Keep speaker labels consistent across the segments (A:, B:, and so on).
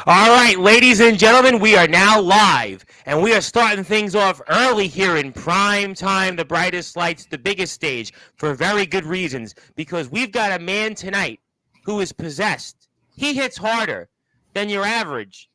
A: All right, ladies and gentlemen, we are now live, and we are starting things off early here in prime time, the brightest lights, the biggest stage, for very good reasons, because we've got a man tonight who is possessed. He hits harder than your average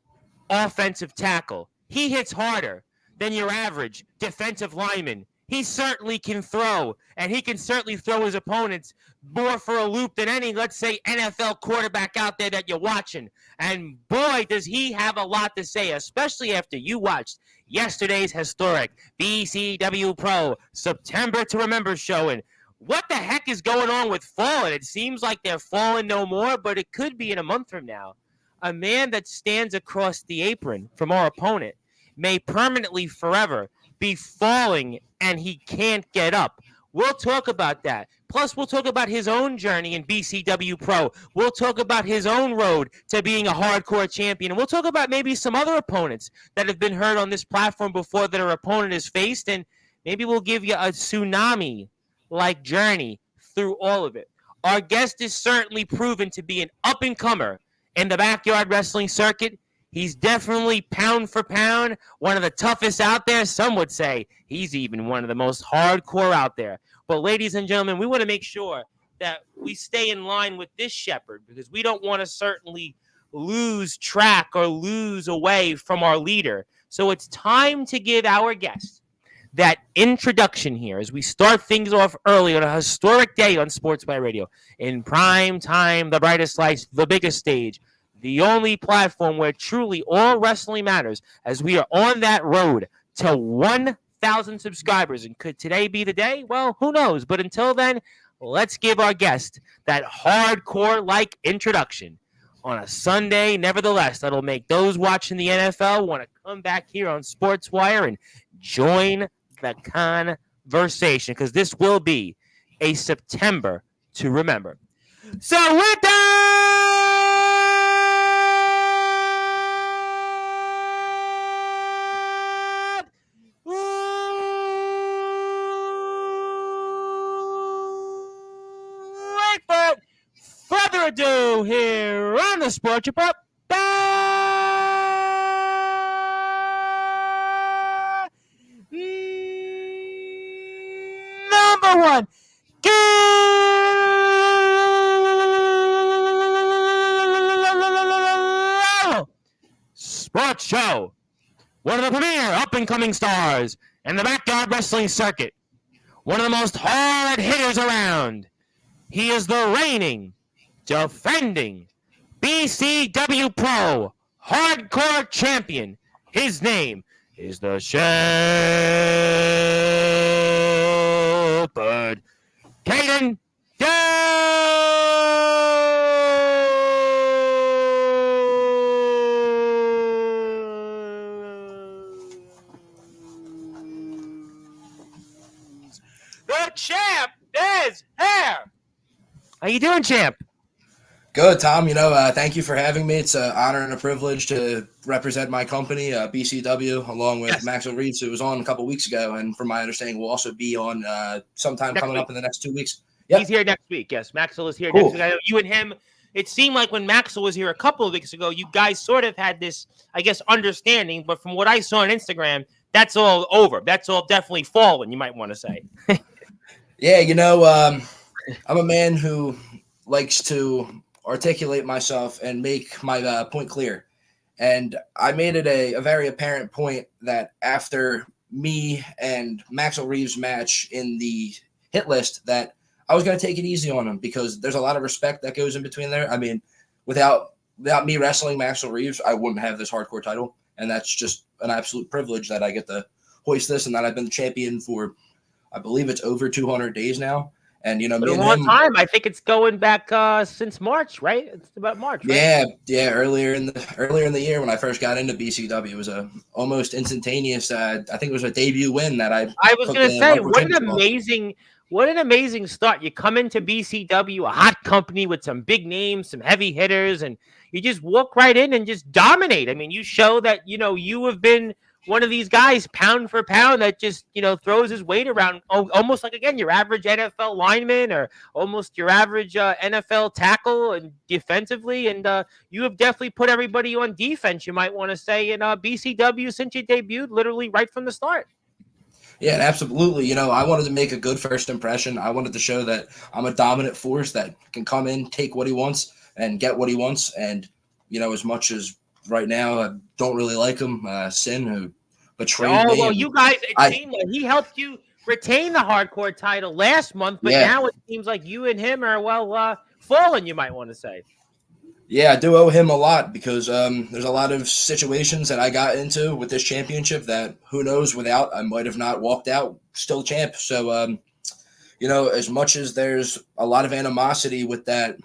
A: offensive tackle. He hits harder than your average defensive lineman. He certainly can throw, and he can certainly throw his opponents more for a loop than any, let's say, NFL quarterback out there that you're watching. And boy, does he have a lot to say, especially after you watched yesterday's historic BCW Pro September to Remember show. And what the heck is going on with Fallen? It seems like they're falling no more, but it could be in a month from now. A man that stands across the apron from our opponent may permanently forever be falling and he can't get up. We'll talk about that. Plus, we'll talk about his own journey in BCW Pro. We'll talk about his own road to being a hardcore champion. And we'll talk about maybe some other opponents that have been heard on this platform before that our opponent has faced. And maybe we'll give you a tsunami-like journey through all of it. Our guest is certainly proven to be an up-and-comer in the backyard wrestling circuit. He's definitely pound for pound one of the toughest out there. Some would say he's even one of the most hardcore out there. But ladies and gentlemen, we want to make sure that we stay in line with this shepherd because we don't want to certainly lose track or lose away from our leader. So it's time to give our guest that introduction here as we start things off early on a historic day on Sportzwire Radio. In prime time, the brightest lights, the biggest stage, the only platform where truly all wrestling matters as we are on that road to 1,000 subscribers. And could today be the day? Well, who knows? But until then, let's give our guest that hardcore-like introduction on a Sunday, nevertheless, that'll make those watching the NFL want to come back here on Sportswire and join the conversation because this will be a September to remember. So with that, without further ado, here on the Sports Report, number one, Sports Show. One of the premier up-and-coming stars in the backyard wrestling circuit. One of the most hard hitters around. He is the reigning, defending BCW Pro Hardcore Champion. His name is the Shepherd. Caden, the champ is here. How you doing, champ?
B: Good, Tom. Thank you for having me. It's an honor and a privilege to represent my company, BCW, along with Maxwell Reeves, who was on a couple weeks ago, and from my understanding, will also be on sometime coming up in the next 2 weeks.
A: Yep. He's here next week. Yes, Maxwell is here next week. I know you and him. It seemed like when Maxwell was here a couple of weeks ago, you guys sort of had this, I guess, understanding. But from what I saw on Instagram, that's all over. That's all definitely fallen. You might want to say.
B: Yeah, I'm a man who likes to articulate myself and make my point clear. And I made it a very apparent point that after me and Maxwell Reeves' match in the hit list that I was going to take it easy on him because there's a lot of respect that goes in between there. I mean, without me wrestling Maxwell Reeves, I wouldn't have this hardcore title. And that's just an absolute privilege that I get to hoist this and that I've been the champion for, I believe it's over 200 days now. And, me
A: a
B: and
A: long
B: him,
A: time. I think it's going back since March, right? It's about March,
B: right? Yeah. Earlier in the year when I first got into BCW, it was a almost instantaneous. I think it was a debut win that I
A: was going to say, what an amazing start. You come into BCW, a hot company with some big names, some heavy hitters, and you just walk right in and just dominate. I mean, you show that, you have been one of these guys, pound for pound, that just, throws his weight around, almost like, again, your average NFL lineman or almost your average NFL tackle and defensively. And you have definitely put everybody on defense, you might want to say, in BCW since you debuted, literally right from the start.
B: Yeah, and absolutely. I wanted to make a good first impression. I wanted to show that I'm a dominant force that can come in, take what he wants, and get what he wants. And, as much as right now I don't really like him, Sin, who betrayed me.
A: Well,
B: And
A: you guys, it seemed like he helped you retain the hardcore title last month, but
B: yeah,
A: now it seems like you and him are, fallen, you might want to say.
B: yeah, I do owe him a lot because there's a lot of situations that I got into with this championship that who knows without I might have not walked out still champ. So, as much as there's a lot of animosity with that,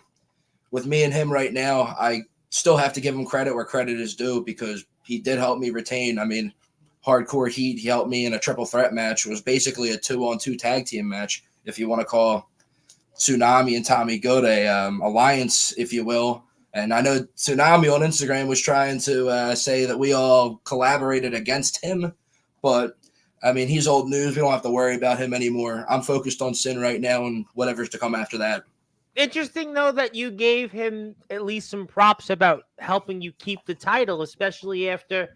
B: with me and him right now, I still have to give him credit where credit is due because he did help me retain. I mean, hardcore heat. He helped me in a triple threat match. It was basically a 2-on-2 tag team match, if you want to call Tsunami and Tommy Good a alliance, if you will. And I know Tsunami on Instagram was trying to say that we all collaborated against him, but I mean, he's old news. We don't have to worry about him anymore. I'm focused on Sin right now and whatever's to come after that.
A: Interesting, though, that you gave him at least some props about helping you keep the title, especially after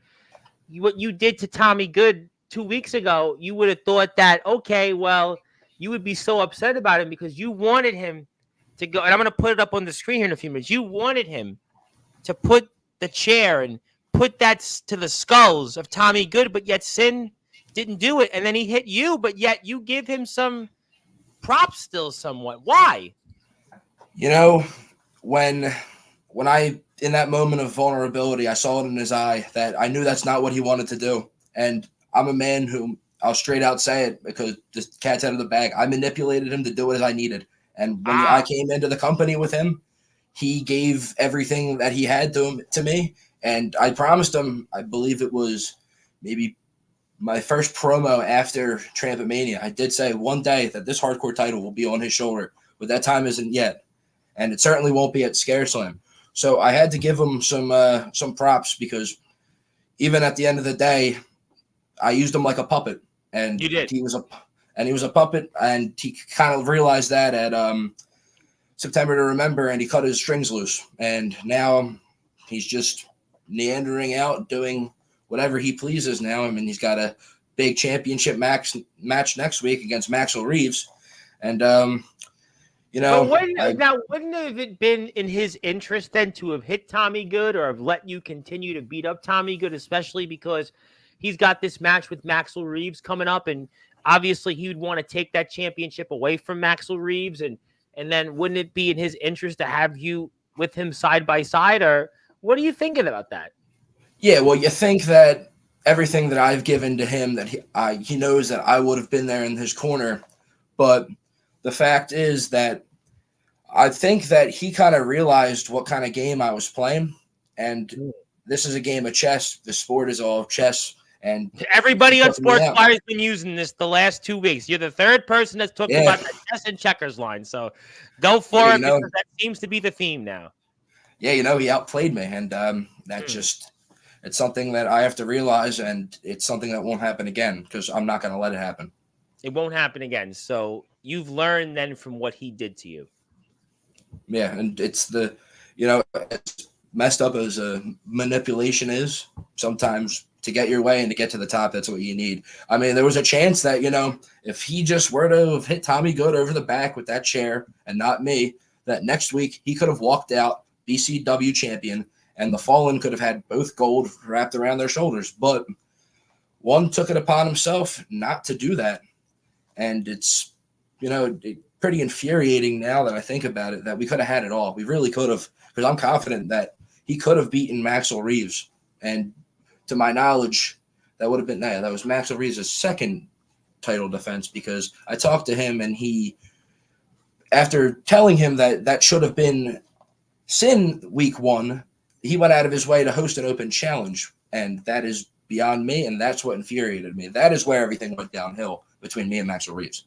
A: what you did to Tommy Good 2 weeks ago. You would have thought that, okay, well, you would be so upset about him because you wanted him to go. And I'm going to put it up on the screen here in a few minutes. You wanted him to put the chair and put that to the skulls of Tommy Good, but yet Sin didn't do it. And then he hit you, but yet you give him some props still somewhat. Why?
B: When I, in that moment of vulnerability, I saw it in his eye that I knew that's not what he wanted to do. And I'm a man who, I'll straight out say it because the cat's out of the bag. I manipulated him to do it as I needed. And when I came into the company with him, he gave everything that he had to me. And I promised him, I believe it was maybe my first promo after Trampet Mania, I did say one day that this hardcore title will be on his shoulder, but that time isn't yet. And it certainly won't be at ScareSlam. So I had to give him some props because even at the end of the day, I used him like a puppet. And
A: you did.
B: He was a puppet, and he kind of realized that at September to Remember, and he cut his strings loose. And now he's just meandering out, doing whatever he pleases now. I mean, he's got a big championship match next week against Maxwell Reeves. And,
A: wouldn't have it been in his interest then to have hit Tommy Good or have let you continue to beat up Tommy Good, especially because he's got this match with Maxwell Reeves coming up, and obviously he would want to take that championship away from Maxwell Reeves, and then wouldn't it be in his interest to have you with him side by side, or what are you thinking about that?
B: Yeah, well, you think that everything that I've given to him, that he knows that I would have been there in his corner, but the fact is that I think that he kind of realized what kind of game I was playing, and this is a game of chess. The sport is all chess, and
A: everybody on Sportzwire has been using this the last 2 weeks. You're the third person that's talked about the chess and checkers line, so go for it because that seems to be the theme now.
B: Yeah, he outplayed me, and that it's something that I have to realize, and it's something that won't happen again because I'm not going to let it happen.
A: It won't happen again. So you've learned then from what he did to you.
B: Yeah, and it's as messed up as manipulation is, sometimes to get your way and to get to the top, that's what you need. I mean, there was a chance that, if he just were to have hit Tommy Good over the back with that chair and not me, that next week he could have walked out BCW champion and the Fallen could have had both gold wrapped around their shoulders. But one took it upon himself not to do that. And it's, pretty infuriating now that I think about it, that we could have had it all. We really could have, because I'm confident that he could have beaten Maxwell Reeves. And to my knowledge, that would have been that was Maxwell Reeves' second title defense, because I talked to him and he, after telling him that should have been Sin week 1, he went out of his way to host an open challenge. And that is beyond me. And that's what infuriated me. That is where everything went downhill between me and Maxwell Reeves.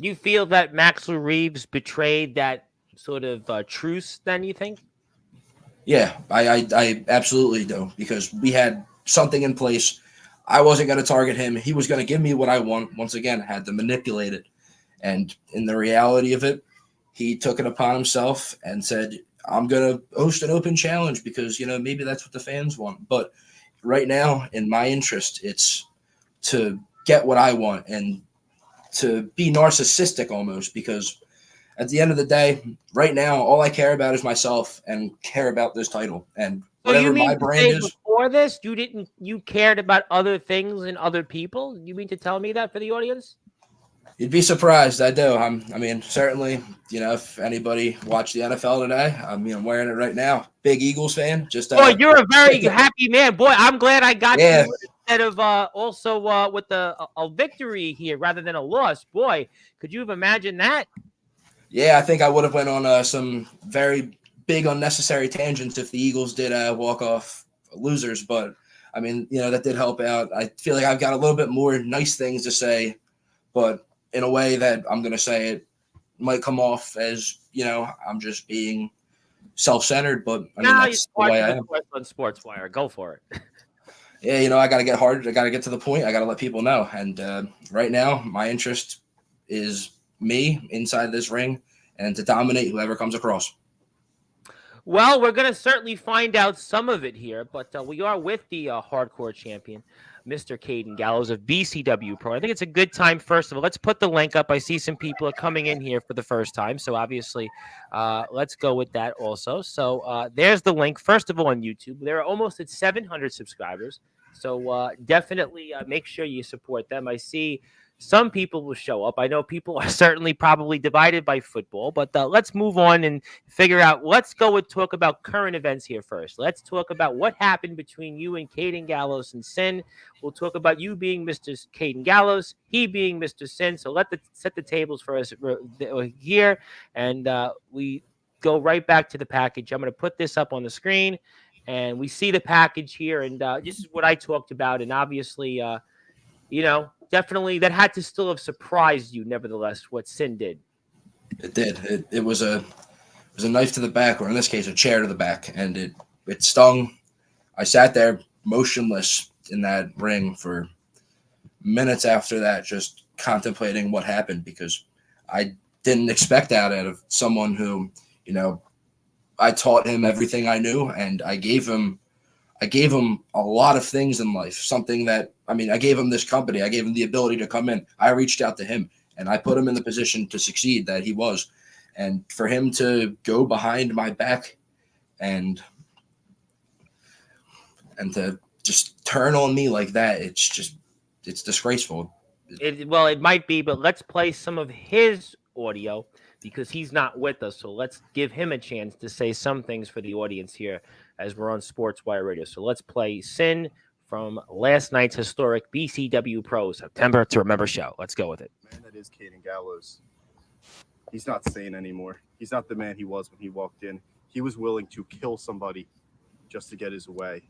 A: You feel that Maxwell Reeves betrayed that sort of truce then, you think?
B: Yeah, I absolutely do, because we had something in place. I wasn't going to target him. He was going to give me what I want. Once again, had to manipulate it. And in the reality of it, he took it upon himself and said, I'm going to host an open challenge because, maybe that's what the fans want. But right now, in my interest, it's to get what I want and to be narcissistic almost, because at the end of the day, right now, all I care about is myself and care about this title. And whatever my brand is.
A: Before this, you cared about other things and other people? You mean to tell me that for the audience?
B: You'd be surprised. I do. Certainly, if anybody watched the NFL today, I'm wearing it right now. Big Eagles fan.
A: Boy, you're a very happy man. Boy, I'm glad I got
B: you
A: instead of also with a victory here rather than a loss. Boy, could you have imagined that?
B: Yeah, I think I would have went on some very big unnecessary tangents if the Eagles did walk off losers. But, that did help out. I feel like I've got a little bit more nice things to say, but in a way that I'm going to say it might come off as, I'm just being self-centered, but that's the way I am.
A: On Sportzwire. Go for it.
B: Yeah, I got to get hard. I got to get to the point. I got to let people know. And right now, my interest is me inside this ring and to dominate whoever comes across.
A: Well, we're going to certainly find out some of it here, but we are with the hardcore champion, Mr. Caden Gallows of BCW Pro. I think it's a good time, first of all. Let's put the link up. I see some people are coming in here for the first time, so obviously let's go with that also. So there's the link, first of all, on YouTube. They're almost at 700 subscribers, so definitely make sure you support them. I see some people will show up. I know people are certainly probably divided by football, but let's move on and figure out. Let's go and talk about current events here first. Let's talk about what happened between you and Caden Gallows and Sin. We'll talk about you being Mr. Caden Gallows, he being Mr. Sin. So set the tables for us here, and we go right back to the package. I'm going to put this up on the screen, and we see the package here, and this is what I talked about, and obviously, definitely that had to still have surprised you, nevertheless, what Sin did.
B: It did. It was a knife to the back, or in this case, a chair to the back, and it stung. I sat there motionless in that ring for minutes after that, just contemplating what happened, because I didn't expect that out of someone who, I taught him everything I knew, and I gave him a lot of things in life, something that, I gave him this company. I gave him the ability to come in. I reached out to him, and I put him in the position to succeed that he was. And for him to go behind my back and to just turn on me like that, it's disgraceful.
A: It might be, but let's play some of his audio because he's not with us. So let's give him a chance to say some things for the audience here as we're on Sportswire Radio. So let's play Sin from last night's historic BCW Pro September to Remember show. Let's go with it.
C: Man, that is Caden Gallows. He's not sane anymore. He's not the man he was when he walked in. He was willing to kill somebody just to get his way.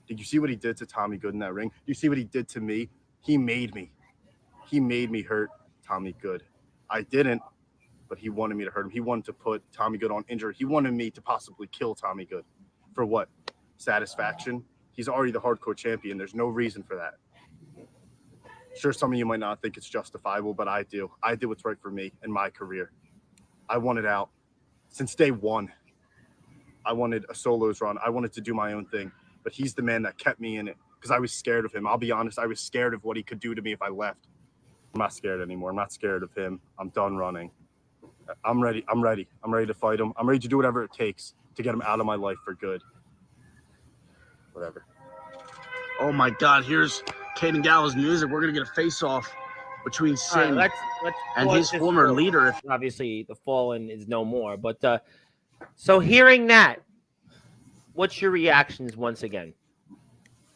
C: Did you see what he did to Tommy Good in that ring? Did you see what he did to me? He made me hurt Tommy Good. I didn't, but he wanted me to hurt him. He wanted to put Tommy Good on injury. He wanted me to possibly kill Tommy Good. For what? Satisfaction? He's already the hardcore champion. There's no reason for that. Sure, some of you might not think it's justifiable, but I do. I did what's right for me in my career. I wanted out. Since day one, I wanted a solos run. I wanted to do my own thing, but he's the man that kept me in it because I was scared of him. I'll be honest, I was scared of what he could do to me if I left. I'm not scared anymore. I'm not scared of him. I'm done running. I'm ready. I'm ready to fight him. I'm ready to do whatever it takes to get him out of my life for good. Whatever.
D: Oh my God! Here's Caden Gallows' music. We're gonna get a face-off between Sin
A: let's
D: and his former leader.
A: Obviously, the fallen is no more. But so hearing that, what's your reactions once again?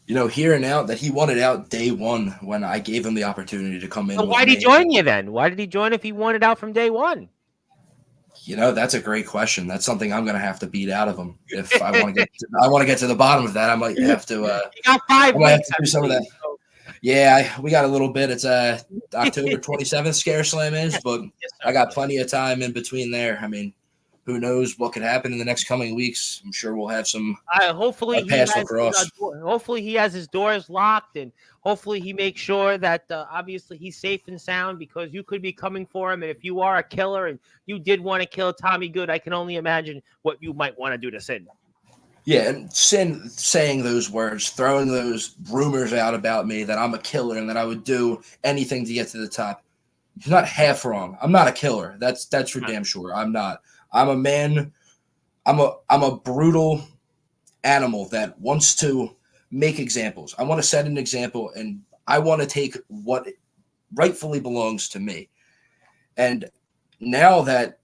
B: Hearing out that he wanted out day one when I gave him the opportunity to come in.
A: But why did he join you then? Why did he join if he wanted out from day one?
B: That's a great question. That's something I'm going to have to beat out of him if I want to get to the bottom of that. I might have to.
A: You got 5 weeks.
B: Have to do some of that. Yeah, we got a little bit. It's October 27th. Scare Slam is, but I got plenty of time in between there. who knows what could happen in the next coming weeks. I'm sure we'll have some
A: Hopefully
B: paths will cross.
A: hopefully he has his doors locked, and hopefully he makes sure that obviously he's safe and sound, because you could be coming for him. And if you are a killer and you did want to kill Tommy Good, I can only imagine what you might want to do to Sin.
B: Yeah, and Sin saying those words, throwing those rumors out about me that I'm a killer and that I would do anything to get to the top. He's not half wrong. I'm not a killer. That's for damn sure. I'm not. I'm a man. I'm a brutal animal that wants to make examples. I want to set an example, and I want to take what rightfully belongs to me. And now that,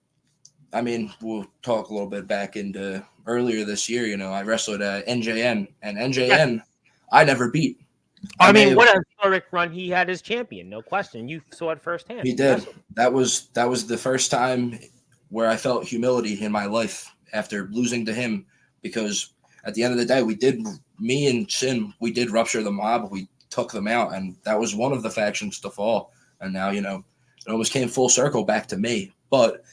B: I mean, we'll talk a little bit back into earlier this year, you know, I wrestled at NJN, and NJN, I never beat.
A: I mean, what a historic run he had as champion, no question. You saw it firsthand.
B: He did. That was the first time where I felt humility in my life after losing to him, because at the end of the day, me and Sin, we did rupture the mob. We took them out, and that was one of the factions to fall. And now, you know, it almost came full circle back to me. But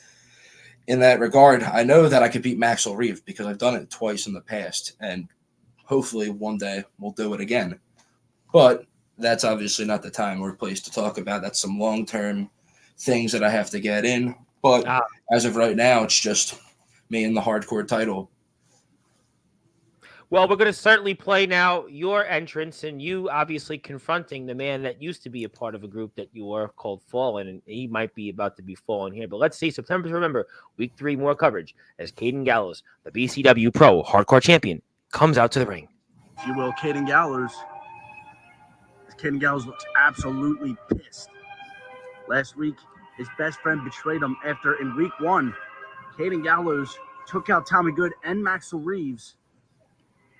B: in that regard, I know that I could beat Maxwell Reeve because I've done it twice in the past, and hopefully one day we'll do it again. But that's obviously not the time or place to talk about. That's some long-term things that I have to get in. But as of right now, it's just me and the hardcore title.
A: Well, we're going to certainly play now your entrance, and you obviously confronting the man that used to be a part of a group that you were called Fallen, and he might be about to be fallen here. But let's see, September, remember, week 3, more coverage as Caden Gallows, the BCW Pro Hardcore Champion, comes out to the ring.
D: If you will, Caden Gallows. Caden Gallows looks absolutely pissed. Last week, his best friend betrayed him after, in week 1, Caden Gallows took out Tommy Good and Maxwell Reeves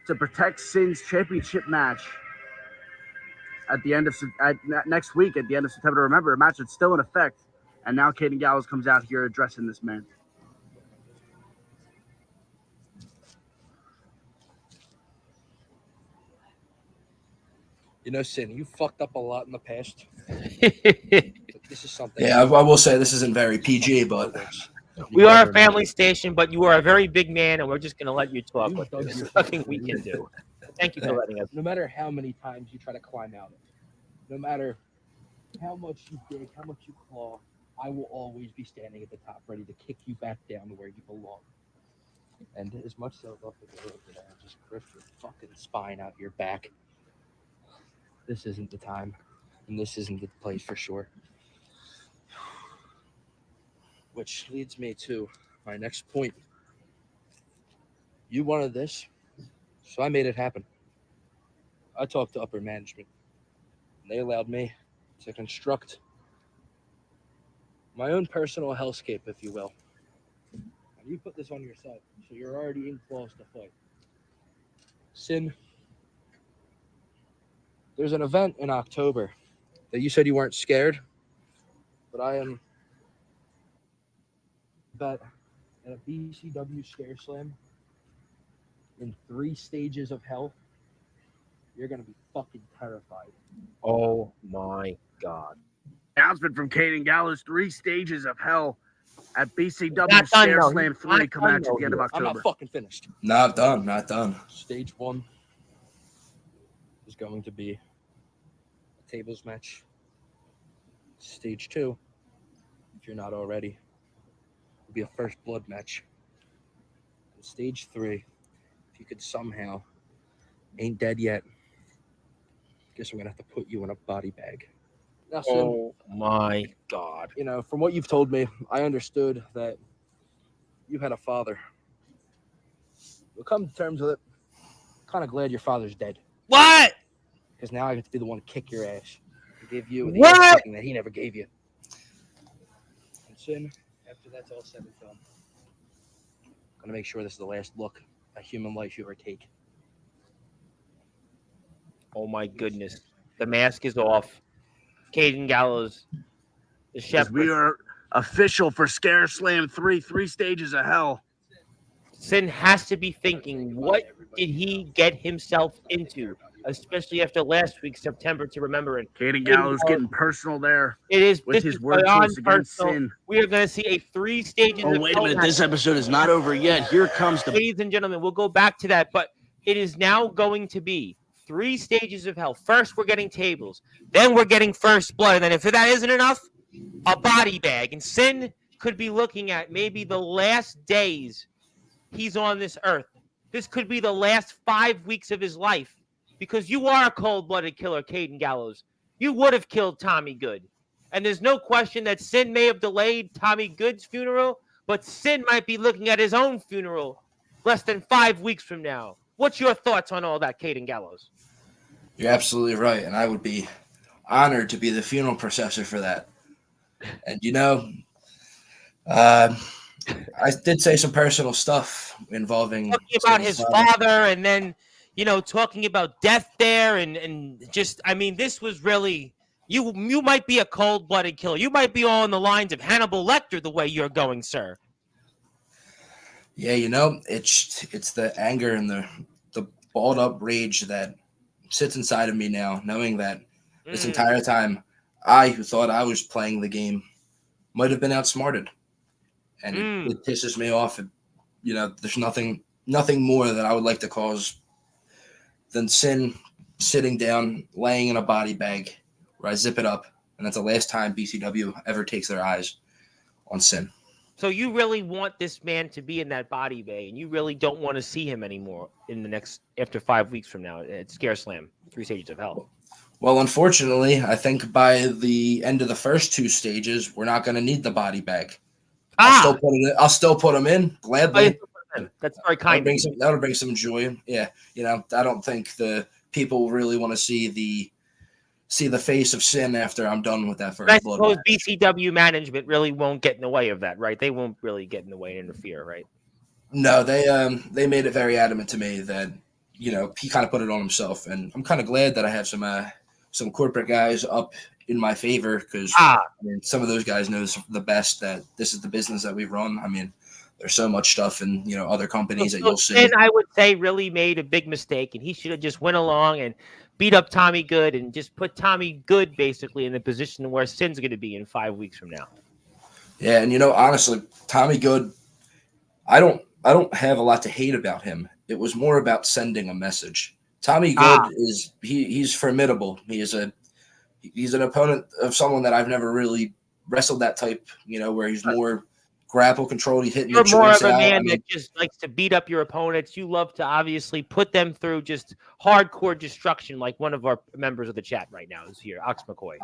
D: to protect Sin's championship match at the end of next week, at the end of September. Remember, a match that's still in effect, and now Caden Gallows comes out here addressing this man.
E: You know, Sin, you fucked up a lot in the past. This is something.
B: Yeah, I will say this isn't very PG, but
A: we are a family station, but you are a very big man, and we're just going to let you talk. There's nothing we can do. Thank you for letting us.
E: No matter how many times you try to climb out, no matter how much you dig, how much you claw, I will always be standing at the top, ready to kick you back down to where you belong. And as much as I love to go over there and just rip your fucking spine out your back, this isn't the time, and this isn't the place for sure. Which leads me to my next point. You wanted this, so I made it happen. I talked to upper management, and they allowed me to construct my own personal hellscape, if you will. And you put this on yourself, so you're already in claws to fight. Sin, there's an event in October that you said you weren't scared, but I am. Bet at a BCW Scare Slam in 3 stages of hell, you're going to be fucking terrified.
A: Oh, my God.
D: Announcement from Caden Gallows, 3 stages of hell at BCW Scare Slam 3 coming out at the end of October.
E: I'm not fucking finished.
B: not done.
E: Stage 1 is going to be a tables match. Stage 2, if you're not already, will be a first blood match. And stage 3, if you could somehow ain't dead yet, guess I'm gonna have to put you in a body bag. Now, Sin,
A: Oh, my God.
E: you know, from what you've told me, I understood that you had a father. We'll come to terms with it. Kind of glad your father's dead,
A: What?
E: because now I get to be the one to kick your ass and give you the
A: What?
E: ass kicking that he never gave you. And Sin, after that's all said and done, I'm gonna make sure this is the last look at human life you ever take.
A: Oh, my goodness. The mask is off. Caden Gallows, the chef.
D: We are official for Scare Slam 3 stages of hell.
A: Sin has to be thinking, what did he get himself into? especially after last week's September to remember it.
D: Caden Gallows getting personal there
A: It is
D: with
A: this
D: his
A: is
D: word
A: beyond
D: choice against
A: personal.
D: Sin.
A: We are going to see a 3 stages.
D: Oh,
A: of
D: wait a minute.
A: hell
D: This episode is not over yet. Here comes the...
A: Ladies and gentlemen, we'll go back to that, but it is now going to be 3 stages of hell. First, we're getting tables. Then we're getting first blood. And then if that isn't enough, a body bag. And Sin could be looking at maybe the last days he's on this earth. This could be the last 5 weeks of his life because you are a cold-blooded killer, Caden Gallows. You would have killed Tommy Good. And there's no question that Sin may have delayed Tommy Good's funeral, but Sin might be looking at his own funeral less than 5 weeks from now. What's your thoughts on all that, Caden Gallows?
B: You're absolutely right, and I would be honored to be the funeral processor for that. And I did say some personal stuff involving
A: talking about his father, and then talking about death there, and just this was really you might be a cold-blooded killer. You might be on the lines of Hannibal Lecter the way you're going, sir.
B: Yeah, it's the anger and the balled up rage that sits inside of me now, knowing that this entire time I, who thought I was playing the game, might have been outsmarted. And it pisses me off. There's nothing more that I would like to cause than Sin sitting down, laying in a body bag where I zip it up. And that's the last time BCW ever takes their eyes on Sin.
A: So you really want this man to be in that body bag, and you really don't want to see him anymore after 5 weeks from now at Scare Slam, 3 stages of hell.
B: Well, unfortunately, I think by the end of the first 2 stages, we're not going to need the body bag. I'll still put him in gladly.
A: That's very kind.
B: That'll bring some joy. Yeah, I don't think the people really want to see the face of Sin after I'm done with that first blood.
A: I suppose BCW management really won't get in the way of that, right? They won't really get in the way and interfere, right?
B: No, they made it very adamant to me that he kind of put it on himself, and I'm kind of glad that I have some corporate guys up in my favor because some of those guys know the best that this is the business that we run. There's so much stuff in other companies that you'll see.
A: And I would say really made a big mistake, and he should have just went along and beat up Tommy Good and just put Tommy Good basically in the position where Sin's going to be in 5 weeks from now.
B: Yeah, and honestly, Tommy Good, I don't have a lot to hate about him. It was more about sending a message. Tommy Good he's formidable. He's an opponent of someone that I've never really wrestled that type, where he's more grapple control. He's hitting.
A: You're more of a man that just likes to beat up your opponents. You love to obviously put them through just hardcore destruction, like one of our members of the chat right now is here, Ox McCoy.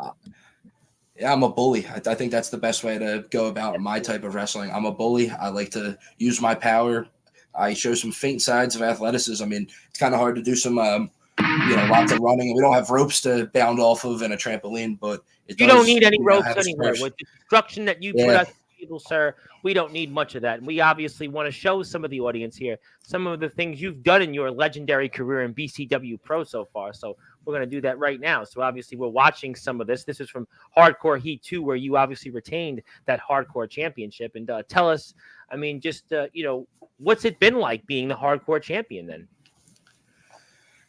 B: Yeah, I'm a bully. I think that's the best way to go about my type of wrestling. I'm a bully. I like to use my power. I show some faint sides of athleticism. It's kind of hard to do some, lots of running. We don't have ropes to bound off of and a trampoline, but
A: you don't need any ropes anywhere. With the destruction that you put us table, sir, we don't need much of that. And we obviously want to show some of the audience here some of the things you've done in your legendary career in BCW Pro so far. So we're going to do that right now. So obviously we're watching some of this. This is from Hardcore Heat 2, where you obviously retained that Hardcore Championship. And tell us, what's it been like being the Hardcore Champion then?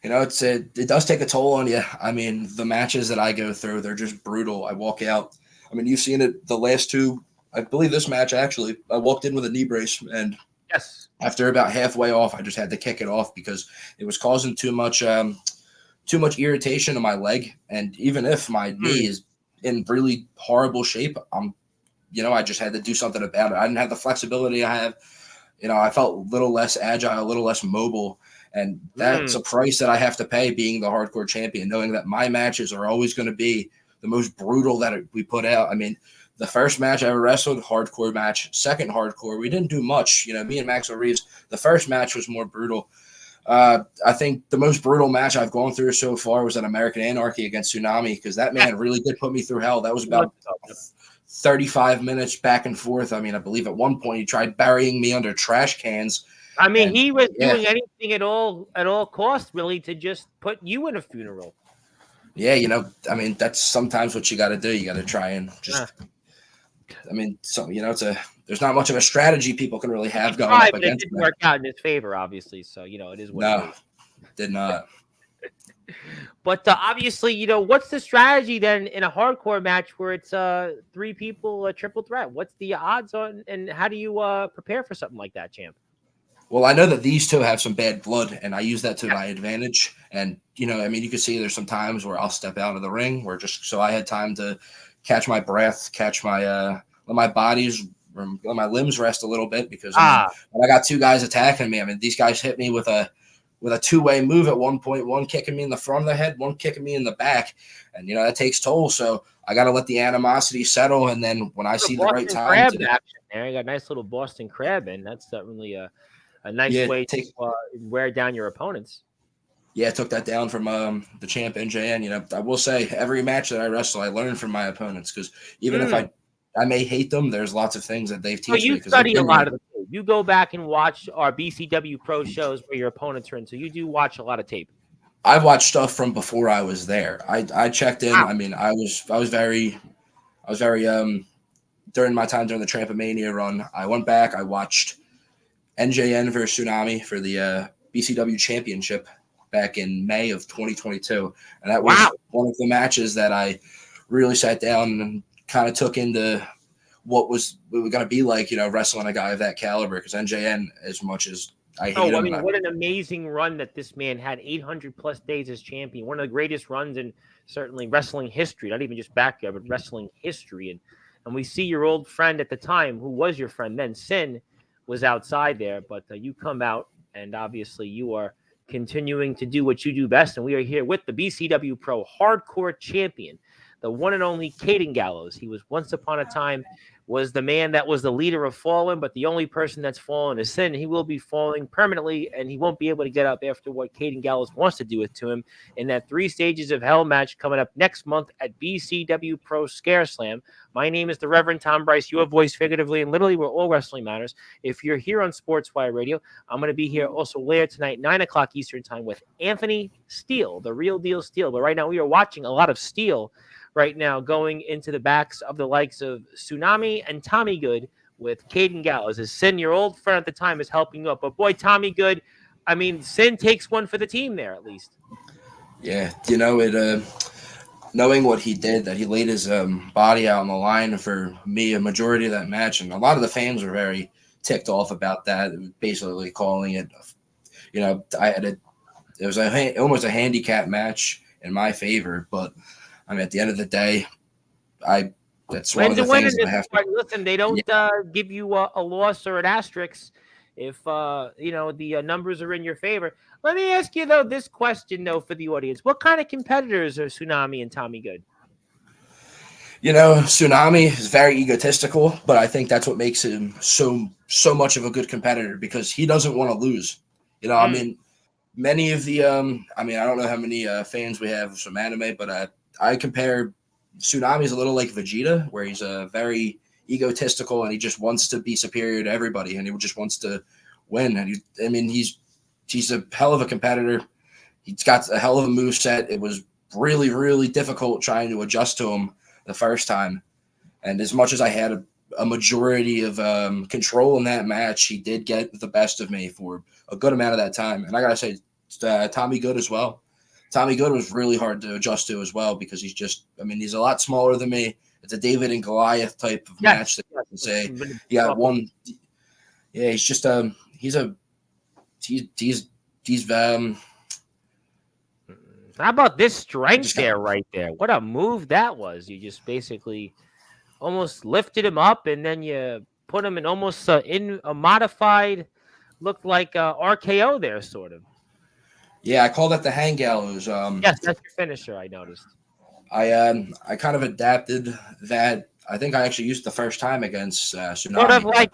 B: It does take a toll on you. The matches that I go through, they're just brutal. I walk out. You've seen it the last 2. I believe this match, actually, I walked in with a knee brace, and after about halfway off, I just had to kick it off because it was causing too much irritation in my leg. And even if my knee is in really horrible shape, I just had to do something about it. I didn't have the flexibility I have. I felt a little less agile, a little less mobile. And that's a price that I have to pay being the Hardcore Champion, knowing that my matches are always going to be the most brutal that we put out. The first match I ever wrestled, hardcore match. Second hardcore, we didn't do much. Me and Maxwell Reeves, the first match was more brutal. I think the most brutal match I've gone through so far was an American Anarchy against Tsunami, because that man really did put me through hell. That was about 35 minutes back and forth. I believe at one point he tried burying me under trash cans.
A: He was doing anything at all costs, really, to just put you in a funeral.
B: Yeah, that's sometimes what you got to do. You got to try and just. There's not much of a strategy people can really have going up against.
A: It didn't work out in his favor, obviously. So it is what it is.
B: Did not.
A: But obviously, what's the strategy then in a hardcore match where it's 3 people, a triple threat? What's the odds on, and how do you prepare for something like that, champ?
B: Well, I know that these two have some bad blood, and I use that to my advantage. And you can see there's some times where I'll step out of the ring where just so I had time to catch my breath, catch my let my let my limbs rest a little bit because when I got 2 guys attacking me, these guys hit me with a 2-way move at one point, one kicking me in the front of the head, one kicking me in the back, and that takes toll. So I got to let the animosity settle, and then when I see the right time,
A: action there, you got a nice little Boston Crab in. That's certainly a nice way to wear down your opponents.
B: Yeah, I took that down from the champ NJN. I will say every match that I wrestle, I learn from my opponents because even if I may hate them, there's lots of things that they've taught me.
A: You study a lot of the tape. You go back and watch our BCW Pro shows where your opponents are in, so you do watch a lot of tape.
B: I've watched stuff from before I was there. I checked in.
A: Wow.
B: I was very during my time during the Trampomania run. I went back. I watched NJN versus Tsunami for the BCW Championship back in May of 2022, and that was one of the matches that I really sat down and kind of took into what was going to be like, wrestling a guy of that caliber. Because NJN, as much as I hate him,
A: what an amazing run that this man had, 800 plus days as champion, one of the greatest runs in certainly wrestling history, not even just backyard, but wrestling history. And we see your old friend at the time, who was your friend then, Sin, was outside there, but you come out, and obviously you are continuing to do what you do best, and we are here with the BCW Pro Hardcore Champion, the one and only Caden Gallows. He was once upon a time was the man that was the leader of Fallen, but the only person that's fallen is Sin. He will be falling permanently, and he won't be able to get up after what Caden Gallows wants to do it to him in that 3 Stages of Hell match coming up next month at BCW Pro Scare Slam. My name is the Reverend Tom Bryce, your voice figuratively and literally where all wrestling matters. If you're here on Sportswire Radio, I'm going to be here also later tonight, 9 o'clock Eastern time, with Anthony Steele, the real deal Steele. But right now we are watching a lot of Steele right now going into the backs of the likes of Tsunami and Tommy Good with Caden Gallows. As Sin, your old friend at the time, is helping you up. But boy, Tommy Good, Sin takes one for the team there at least.
B: Yeah, knowing what he did, that he laid his body out on the line for me a majority of that match, and a lot of the fans were very ticked off about that, basically calling it, it was almost a handicap match in my favor, but at the end of the day, that's one of the things that I have to.
A: Listen, they don't give you a loss or an asterisk if the numbers are in your favor. Let me ask you this question for the audience: what kind of competitors are Tsunami and Tommy Good?
B: Tsunami is very egotistical, but I think that's what makes him so much of a good competitor, because he doesn't want to lose. Many of the I don't know how many fans we have of some anime, but I compare Tsunami's a little like Vegeta, where he's very egotistical and he just wants to be superior to everybody, and he just wants to win. And he's a hell of a competitor. He's got a hell of a moveset. It was really, really difficult trying to adjust to him the first time. And as much as I had a majority of control in that match, he did get the best of me for a good amount of that time. And I got to say, Tommy Good as well. Tommy Good was really hard to adjust to as well, because he's a lot smaller than me. It's a David and Goliath type of match that you can say. Yeah, one. Yeah, he's just he's
A: How about this strength right there? What a move that was! You just basically almost lifted him up, and then you put him in almost in a modified, looked like RKO there, sort of.
B: Yeah, I call that the hang gallows.
A: Yes, that's your finisher, I noticed.
B: I kind of adapted that. I think I actually used the first time against Tsunami.
A: Sort of like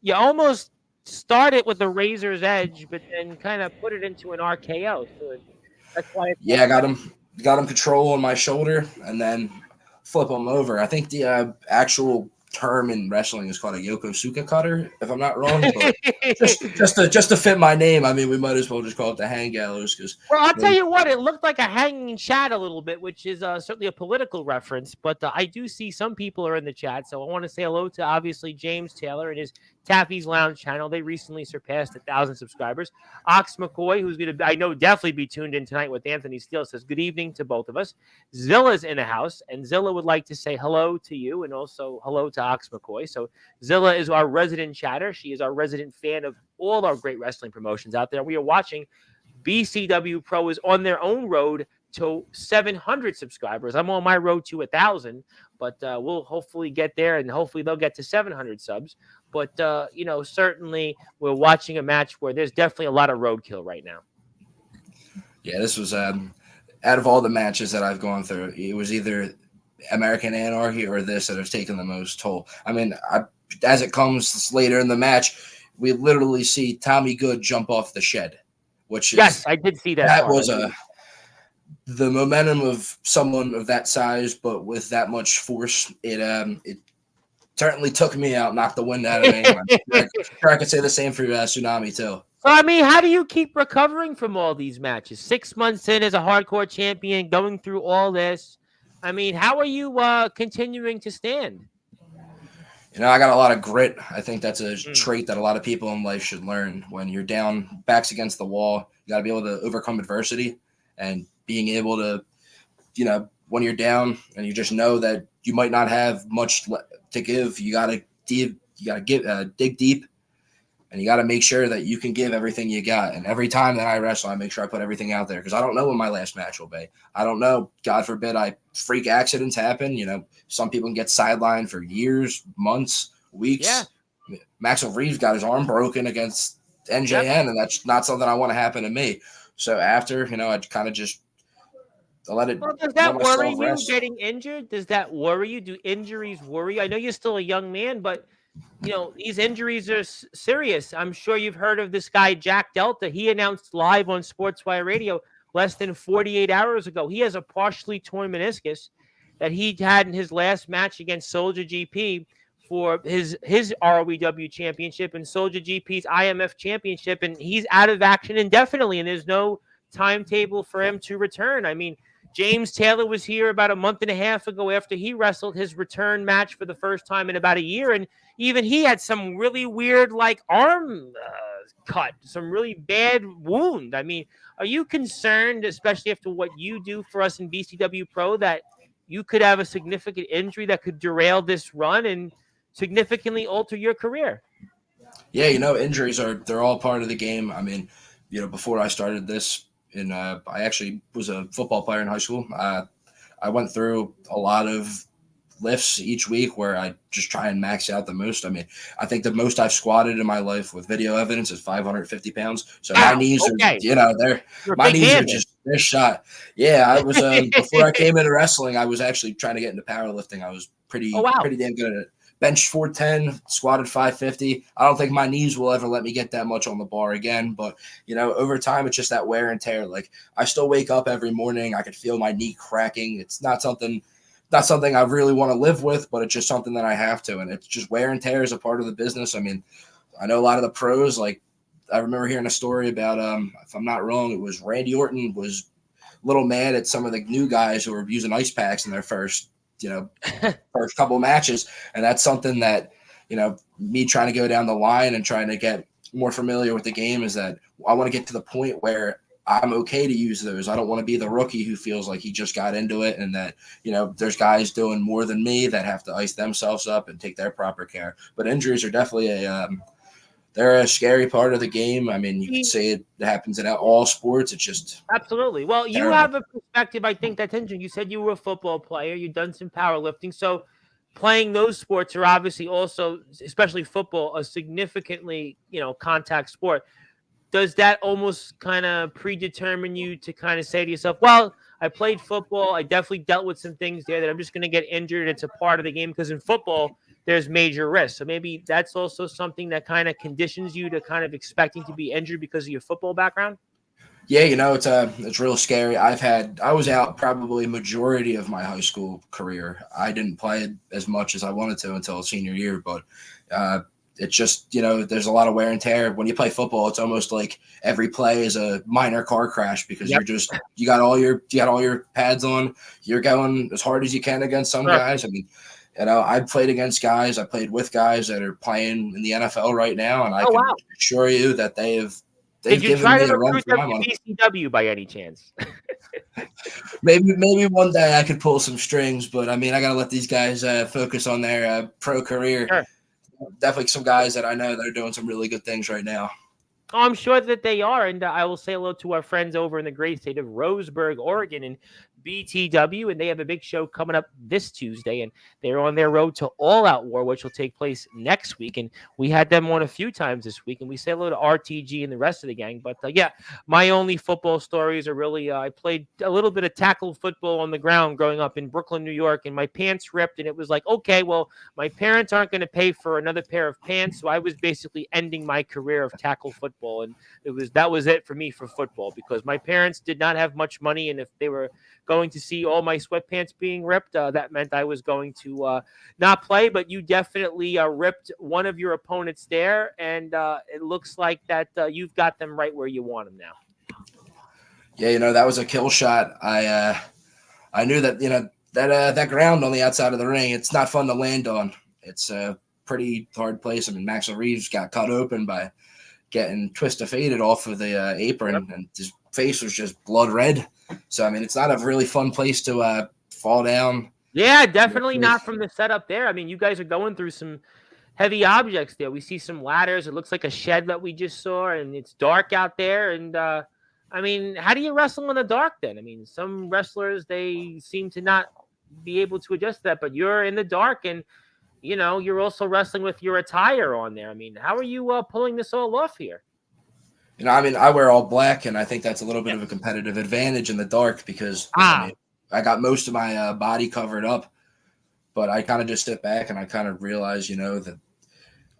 A: you almost started with the razor's edge, but then kind of put it into an RKO. So that's why.
B: I got him control on my shoulder and then flip him over. I think the actual term in wrestling is called a Yokosuka cutter, if I'm not wrong. But just to fit my name, we might as well just call it the hang gallows.
A: Well, I'll tell you what, it looked like a hanging chat a little bit, which is certainly a political reference. But I do see some people are in the chat, so I want to say hello to obviously James Taylor and his Taffy's Lounge channel. They recently surpassed 1,000 subscribers. Ox McCoy, who's going to, I know, definitely be tuned in tonight with Anthony Steele, says good evening to both of us. Zilla's in the house, and Zilla would like to say hello to you and also hello to Ox McCoy. So Zilla is our resident chatter. She is our resident fan of all our great wrestling promotions out there. We are watching BCW Pro is on their own road to 700 subscribers. I'm on my road to 1,000, but we'll hopefully get there, and hopefully they'll get to 700 subs. But, certainly we're watching a match where there's definitely a lot of roadkill right now.
B: Yeah, this was out of all the matches that I've gone through, it was either American Anarchy or this that has taken the most toll. I mean, as it comes later in the match, we literally see Tommy Good jump off the shed, which is,
A: yes, I did see that.
B: That was the momentum of someone of that size, but with that much force, it certainly took me out, knocked the wind out of me. I'm sure I could say the same for Tsunami too.
A: So, I mean, how do you keep recovering from all these matches? 6 months in as a hardcore champion, going through all this. I mean, how are you continuing to stand?
B: I got a lot of grit. I think that's a trait that a lot of people in life should learn. When you're down, backs against the wall, you got to be able to overcome adversity, and being able to, when you're down and you just know that you might not have much to give, you got to dig deep, and you got to make sure that you can give everything you got. And every time that I wrestle, I make sure I put everything out there, because I don't know when my last match will be. I don't know. God forbid freak accidents happen. Some people can get sidelined for years, months, weeks.
A: Yeah.
B: Maxwell Reeves got his arm broken against NJN, and that's not something I want to happen to me. So after, I kind of just let it.
A: Well, does that worry you getting injured? Does that worry you? Do injuries worry you? I know you're still a young man, but these injuries are serious. I'm sure you've heard of this guy, Jack Delta. He announced live on Sportswire Radio less than 48 hours ago. He has a partially torn meniscus that he had in his last match against Soldier GP for his ROEW championship and Soldier GP's IMF championship, and he's out of action indefinitely, and there's no timetable for him to return. I mean, James Taylor was here about a month and a half ago after he wrestled his return match for the first time in about a year, and even he had some really weird, arm cut, some really bad wound. I mean, are you concerned, especially after what you do for us in BCW Pro, that you could have a significant injury that could derail this run and significantly alter your career?
B: Yeah, injuries they're all part of the game. I mean, before I started this, I actually was a football player in high school. I went through a lot of lifts each week where I just try and max out the most. I mean, I think the most I've squatted in my life with video evidence is 550 pounds. So my knees are they're shot. Yeah, I was before I came into wrestling, I was actually trying to get into powerlifting. I was pretty damn good at it. Bench 410, squatted 550. I don't think my knees will ever let me get that much on the bar again. But, over time, it's just that wear and tear. I still wake up every morning. I could feel my knee cracking. It's not something I really want to live with, but it's just something that I have to. And it's just wear and tear is a part of the business. I mean, I know a lot of the pros, I remember hearing a story about, if I'm not wrong, it was Randy Orton was a little mad at some of the new guys who were using ice packs in their first couple matches. And that's something that, me trying to go down the line and trying to get more familiar with the game is that I want to get to the point where I'm okay to use those. I don't want to be the rookie who feels like he just got into it and that, there's guys doing more than me that have to ice themselves up and take their proper care. But injuries are definitely they're a scary part of the game. I mean, you can say it happens in all sports. It's just
A: absolutely. Well, you have a perspective, I think, that's interesting. You said you were a football player. You've done some powerlifting. So playing those sports are obviously also, especially football, a significantly, contact sport. Does that almost kind of predetermine you to kind of say to yourself, well, I played football. I definitely dealt with some things there that I'm just going to get injured. It's a part of the game, because in football, there's major risks. So maybe that's also something that kind of conditions you to kind of expecting to be injured because of your football background.
B: Yeah, it's real scary. I was out probably majority of my high school career. I didn't play as much as I wanted to until senior year, but it's just, there's a lot of wear and tear. When you play football, it's almost like every play is a minor car crash, because you got all your pads on. You're going as hard as you can against some guys. I mean, You know, I played against guys, I played with guys that are playing in the NFL right now, and I
A: Oh,
B: can
A: wow.
B: assure you that they've
A: Did you
B: given
A: try
B: me
A: to
B: a run
A: recruit
B: for
A: them
B: my
A: to
B: money.
A: BCW by any chance?
B: Maybe one day I could pull some strings, but I mean, I gotta let these guys focus on their pro career.
A: Sure.
B: Definitely some guys that I know that are doing some really good things right now.
A: Oh, I'm sure that they are, and I will say hello to our friends over in the great state of Roseburg, Oregon, and BTW, and they have a big show coming up this Tuesday, and they're on their road to All Out War, which will take place next week, and we had them on a few times this week, and we say hello to RTG and the rest of the gang, but yeah, my only football stories are really, I played a little bit of tackle football on the ground growing up in Brooklyn, New York, and my pants ripped, and it was like, okay, well, my parents aren't going to pay for another pair of pants, so I was basically ending my career of tackle football, and that was it for me for football, because my parents did not have much money, and if they were going to see all my sweatpants being ripped, that meant I was going to not play. But you definitely ripped one of your opponents there, and it looks like that you've got them right where you want them now.
B: Yeah, you know, that was a kill shot. I knew that, you know, that ground on the outside of the ring, it's not fun to land on. It's a pretty hard place. I mean, Maxwell Reeves got cut open by getting twisted faded off of the apron, and his face was just blood red. So, I mean, it's not a really fun place to fall down.
A: Yeah, definitely not from the setup there. I mean, you guys are going through some heavy objects there. We see some ladders. It looks like a shed that we just saw, and it's dark out there. And, I mean, how do you wrestle in the dark then? I mean, some wrestlers, they seem to not be able to adjust to that, but you're in the dark, and, you know, you're also wrestling with your attire on there. I mean, how are you pulling this all off here?
B: You know, I mean, I wear all black, and I think that's a little bit of a competitive advantage in the dark because I mean, I got most of my body covered up, but I kind of just sit back and I kind of realize, you know, that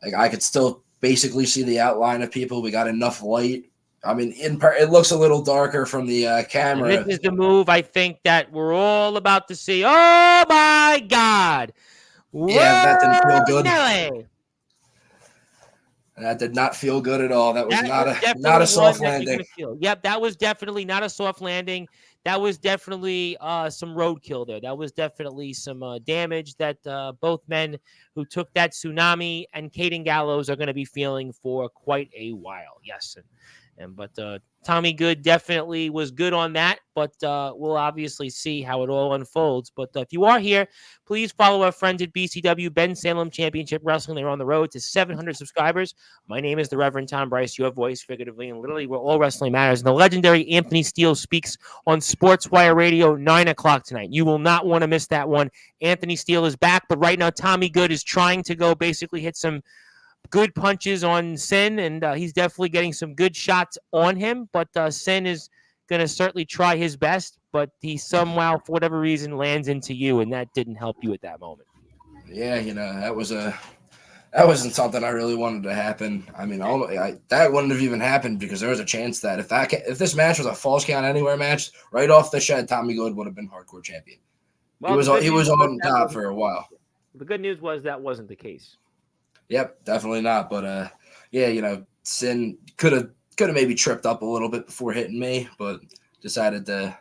B: like I could still basically see the outline of people. We got enough light. I mean, it looks a little darker from the camera.
A: And this is the move I think that we're all about to see. Oh my God!
B: Yeah, that didn't feel good.
A: Nelly.
B: That did not feel good at all. That was not a
A: soft
B: soft landing.
A: Yep, that was definitely not a soft landing. That was definitely some roadkill there. That was definitely some damage that both men who took that tsunami and Caden Gallows are going to be feeling for quite a while. Yes, but Tommy Good definitely was good on that, but we'll obviously see how it all unfolds. But if you are here, please follow our friends at BCW, Ben Salem Championship Wrestling. They're on the road to 700 subscribers. My name is the Reverend Tom Bryce, your voice, figuratively and literally, where all wrestling matters. And the legendary Anthony Steele speaks on Sportswire Radio, 9 o'clock tonight. You will not want to miss that one. Anthony Steele is back, but right now Tommy Good is trying to go basically hit some good punches on Sin, and he's definitely getting some good shots on him, but Sin is going to certainly try his best, but he somehow, for whatever reason, lands into you, and that didn't help you at that moment.
B: Yeah, you know, that wasn't something I really wanted to happen. I mean, that wouldn't have even happened because there was a chance that if this match was a Falls Count Anywhere match, right off the shed, Tommy Good would have been hardcore champion. Well, he was on top for a while.
A: The good news was that wasn't the case.
B: Yep, definitely not. But yeah, you know, Sin could have maybe tripped up a little bit before hitting me, but decided to.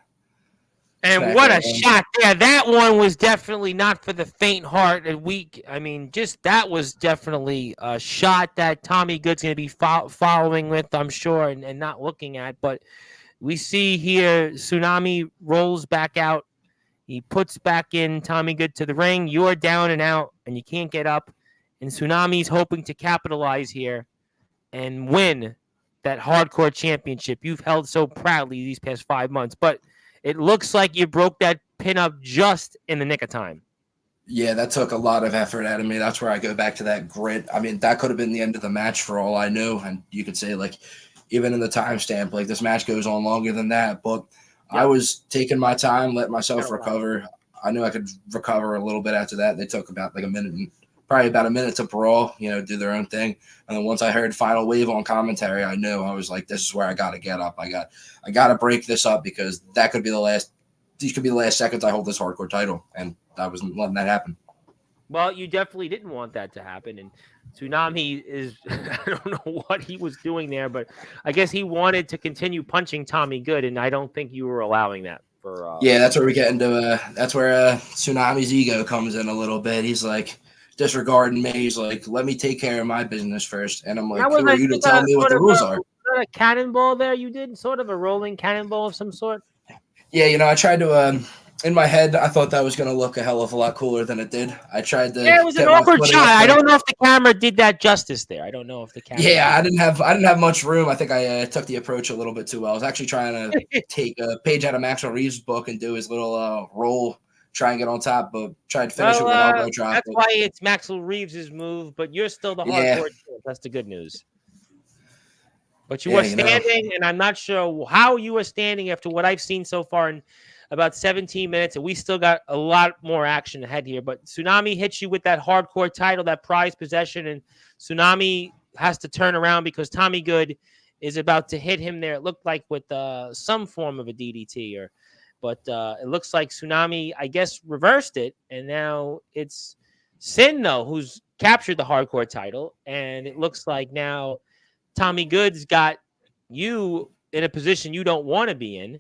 A: And what a shot there! That one was definitely not for the faint heart and weak. I mean, just that was definitely a shot that Tommy Good's going to be following with, I'm sure, and not looking at. But we see here, Tsunami rolls back out. He puts back in Tommy Good to the ring. You're down and out, and you can't get up. And Tsunami's hoping to capitalize here and win that hardcore championship you've held so proudly these past 5 months. But it looks like you broke that pin up just in the nick of time.
B: Yeah, that took a lot of effort out of me. That's where I go back to that grit. I mean, that could have been the end of the match for all I knew. And you could say, like, even in the timestamp, like, this match goes on longer than that. But I was taking my time, let myself recover. I knew I could recover a little bit after that. They took about like probably about a minute to brawl, you know, do their own thing. And then once I heard Final Wave on commentary, I knew. I was like, this is where I got to get up. I got to break this up because that could be these could be the last seconds I hold this hardcore title. And I wasn't letting that happen.
A: Well, you definitely didn't want that to happen. And Tsunami is, I don't know what he was doing there, but I guess he wanted to continue punching Tommy Good. And I don't think you were allowing that.
E: for
B: Yeah, that's where we get into that's where Tsunami's ego comes in a little bit. He's like disregarding me. He's like, let me take care of my business first. And I'm like,
A: That was,
B: who are
A: I
B: you to
A: think,
B: tell me what the rules are?
A: a cannonball there you did, sort of a rolling cannonball of some sort.
B: Yeah, I tried to in my head, I thought that was going to look a hell of a lot cooler than it did. I tried to
A: Yeah, it was an
B: get my
A: awkward
B: footing
A: shot.
B: up
A: I
B: there.
A: don't know if the camera did that justice there. I don't know if the camera.
B: Yeah, I didn't have much room. I think I took the approach a little bit too well. I was actually trying to take a page out of Maxwell Reeves' book and do his little roll, try and get on top, but tried to finish it with an elbow drop.
A: That's why it's Maxwell Reeves' move, but you're still the
B: Yeah.
A: hardcore champ. That's the good news. But you
B: Yeah,
A: are standing, and I'm not sure how you are standing after what I've seen so far in about 17 minutes, and we still got a lot more action ahead here. But Tsunami hits you with that hardcore title, that prized possession, and Tsunami has to turn around because Tommy Good is about to hit him there. It looked like with some form of a DDT, but it looks like Tsunami, I guess, reversed it, and now it's Sin, though, who's captured the hardcore title, and it looks like now Tommy Good's got you in a position you don't want to be in.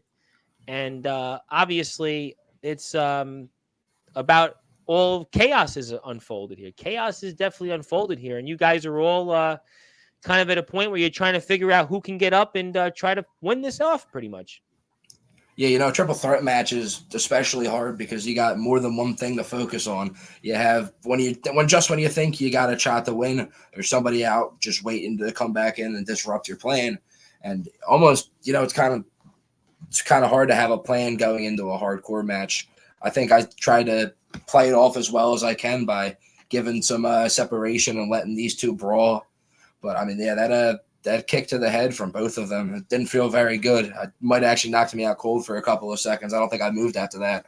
A: And obviously, it's about all chaos is unfolded here. Chaos is definitely unfolded here. And you guys are all kind of at a point where you're trying to figure out who can get up and try to win this off pretty much.
B: Yeah, a triple threat match is especially hard because you got more than one thing to focus on. You have when you think you got a shot to win, there's somebody out just waiting to come back in and disrupt your plan. And almost, it's kind of hard to have a plan going into a hardcore match. I think I try to play it off as well as I can by giving some separation and letting these two brawl. But I mean, yeah, that kick to the head from both of them, it didn't feel very good. It might have actually knocked me out cold for a couple of seconds. I don't think I moved after that.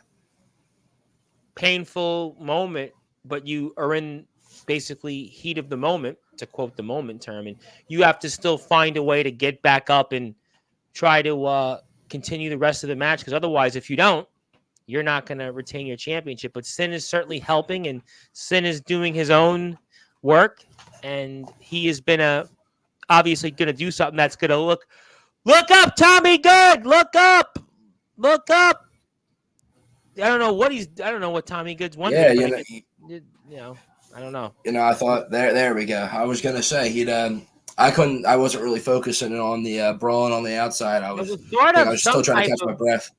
A: Painful moment, but you are in basically heat of the moment, to quote the moment term, and you have to still find a way to get back up and try to continue the rest of the match, because otherwise, if you don't, you're not going to retain your championship. But Sin is certainly helping, and Sin is doing his own work, and he has been obviously going to do something that's going to look up, Tommy Good, look up. I don't know what Tommy Good's wondering.
B: Yeah,
A: I don't know.
B: I thought there we go. I was going to say I wasn't really focusing on the brawling on the outside. I was still trying to catch my breath.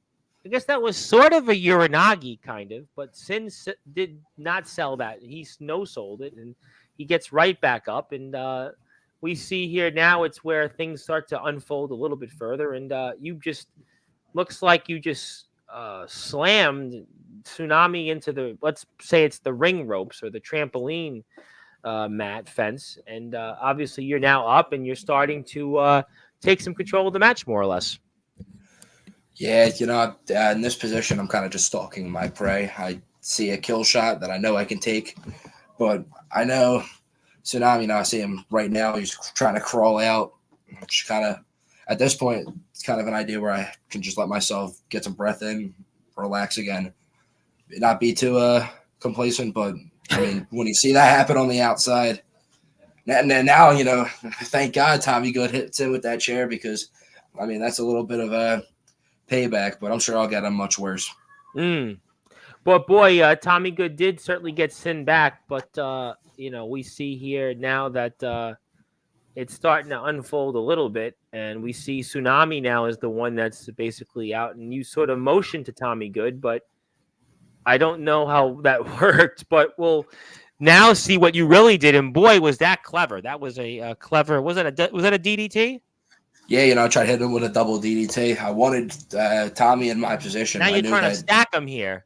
A: I guess that was sort of a Uranagi kind of, but Sin did not sell that. He no-sold it, and he gets right back up. And we see here now it's where things start to unfold a little bit further. And looks like you just slammed Tsunami into let's say it's the ring ropes or the trampoline mat fence. And obviously you're now up and you're starting to take some control of the match, more or less.
B: Yeah, in this position, I'm kind of just stalking my prey. I see a kill shot that I know I can take, but I know Tsunami, I see him right now. He's trying to crawl out, which kind of, at this point, it's kind of an idea where I can just let myself get some breath in, relax again, not be too complacent. But, I mean, when you see that happen on the outside, and then now, thank God Tommy Good hits in with that chair because, I mean, that's a little bit of a payback, but I'm sure I'll get him much worse.
A: But boy, Tommy Good did certainly get Sin back, but we see here now that it's starting to unfold a little bit, and we see Tsunami now is the one that's basically out, and you sort of motion to Tommy Good, but I don't know how that worked, but we'll now see what you really did, and boy, was that clever. That was a clever, was that a DDT?
B: Yeah, I tried hitting him with a double DDT. I wanted Tommy in my position.
A: Now you're trying to stack him here.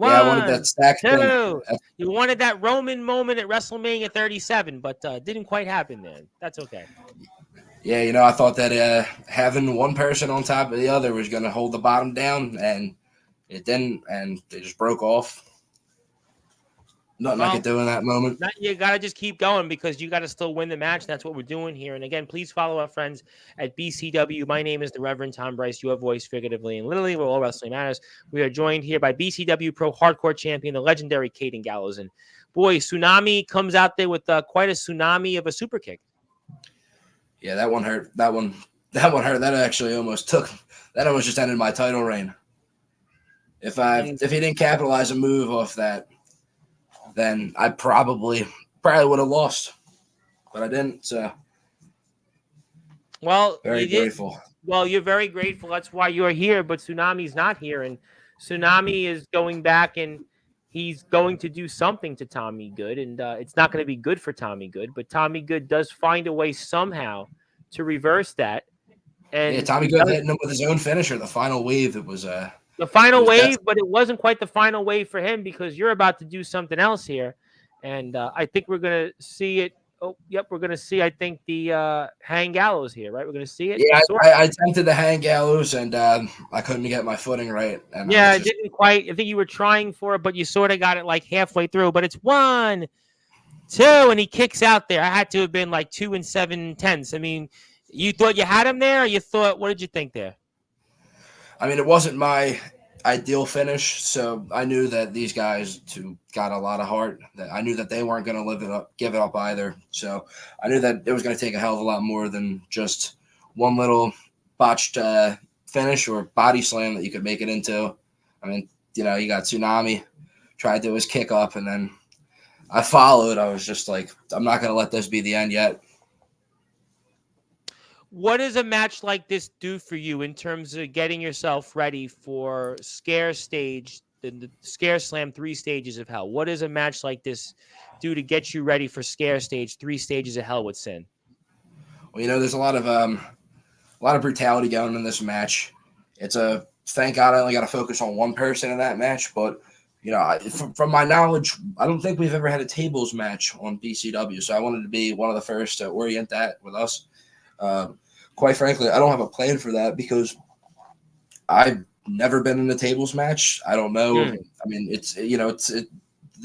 B: I wanted that stack
A: thing. You wanted that Roman moment at WrestleMania 37, but didn't quite happen then. That's okay.
B: Yeah, I thought that having one person on top of the other was going to hold the bottom down, and it didn't, and they just broke off. Nothing I could do in that moment.
A: You got to just keep going because you got to still win the match. That's what we're doing here. And again, please follow our friends at BCW. My name is the Reverend Tom Bryce, your voice figuratively and literally where all wrestling matters. We are joined here by BCW Pro Hardcore Champion, the legendary Caden Gallows. And boy, Tsunami comes out there with quite a tsunami of a super kick.
B: Yeah, that one hurt. That one hurt. That actually almost just ended my title reign. If he didn't capitalize a move off that, then I probably would have lost. But I didn't. So
A: Well,
B: very
A: you did.
B: grateful.
A: Well, you're very grateful. That's why you're here. But Tsunami's not here, and Tsunami is going back, and he's going to do something to Tommy Good, and it's not going to be good for Tommy Good. But Tommy Good does find a way somehow to reverse that. And
B: Yeah, Tommy Good hitting him with his own finisher. The final wave. It was
A: the final wave, but it wasn't quite the final wave for him because you're about to do something else here, and I think we're going to see it. Oh, yep, we're going to see, I think, the hang Gallows here, right? We're going to see it.
B: Yeah, I attempted the hang Gallows, and I couldn't get my footing right. And
A: yeah, it didn't quite. I think you were trying for it, but you sort of got it like halfway through. But it's 1, 2, and he kicks out there. I had to have been like 2 7/10. I mean, you thought you had him there, or you thought, what did you think there?
B: I mean, it wasn't my ideal finish, so I knew that these guys who got a lot of heart, that I knew that they weren't going to give it up either. So I knew that it was going to take a hell of a lot more than just one little botched finish or body slam that you could make it into. I mean, you got Tsunami tried to do his kick up, and then I followed. I was just like, I'm not going to let this be the end yet.
A: What does a match like this do for you in terms of getting yourself ready for Scare Stage, the Scare Slam 3 Stages of Hell? What does a match like this do to get you ready for Scare Stage 3 Stages of Hell with Sin?
B: Well, there's a lot of brutality going in this match. It's thank God I only got to focus on one person in that match, but from my knowledge, I don't think we've ever had a tables match on BCW, so I wanted to be one of the first to orient that with us. Quite frankly, I don't have a plan for that because I've never been in a tables match. I don't know. I mean, the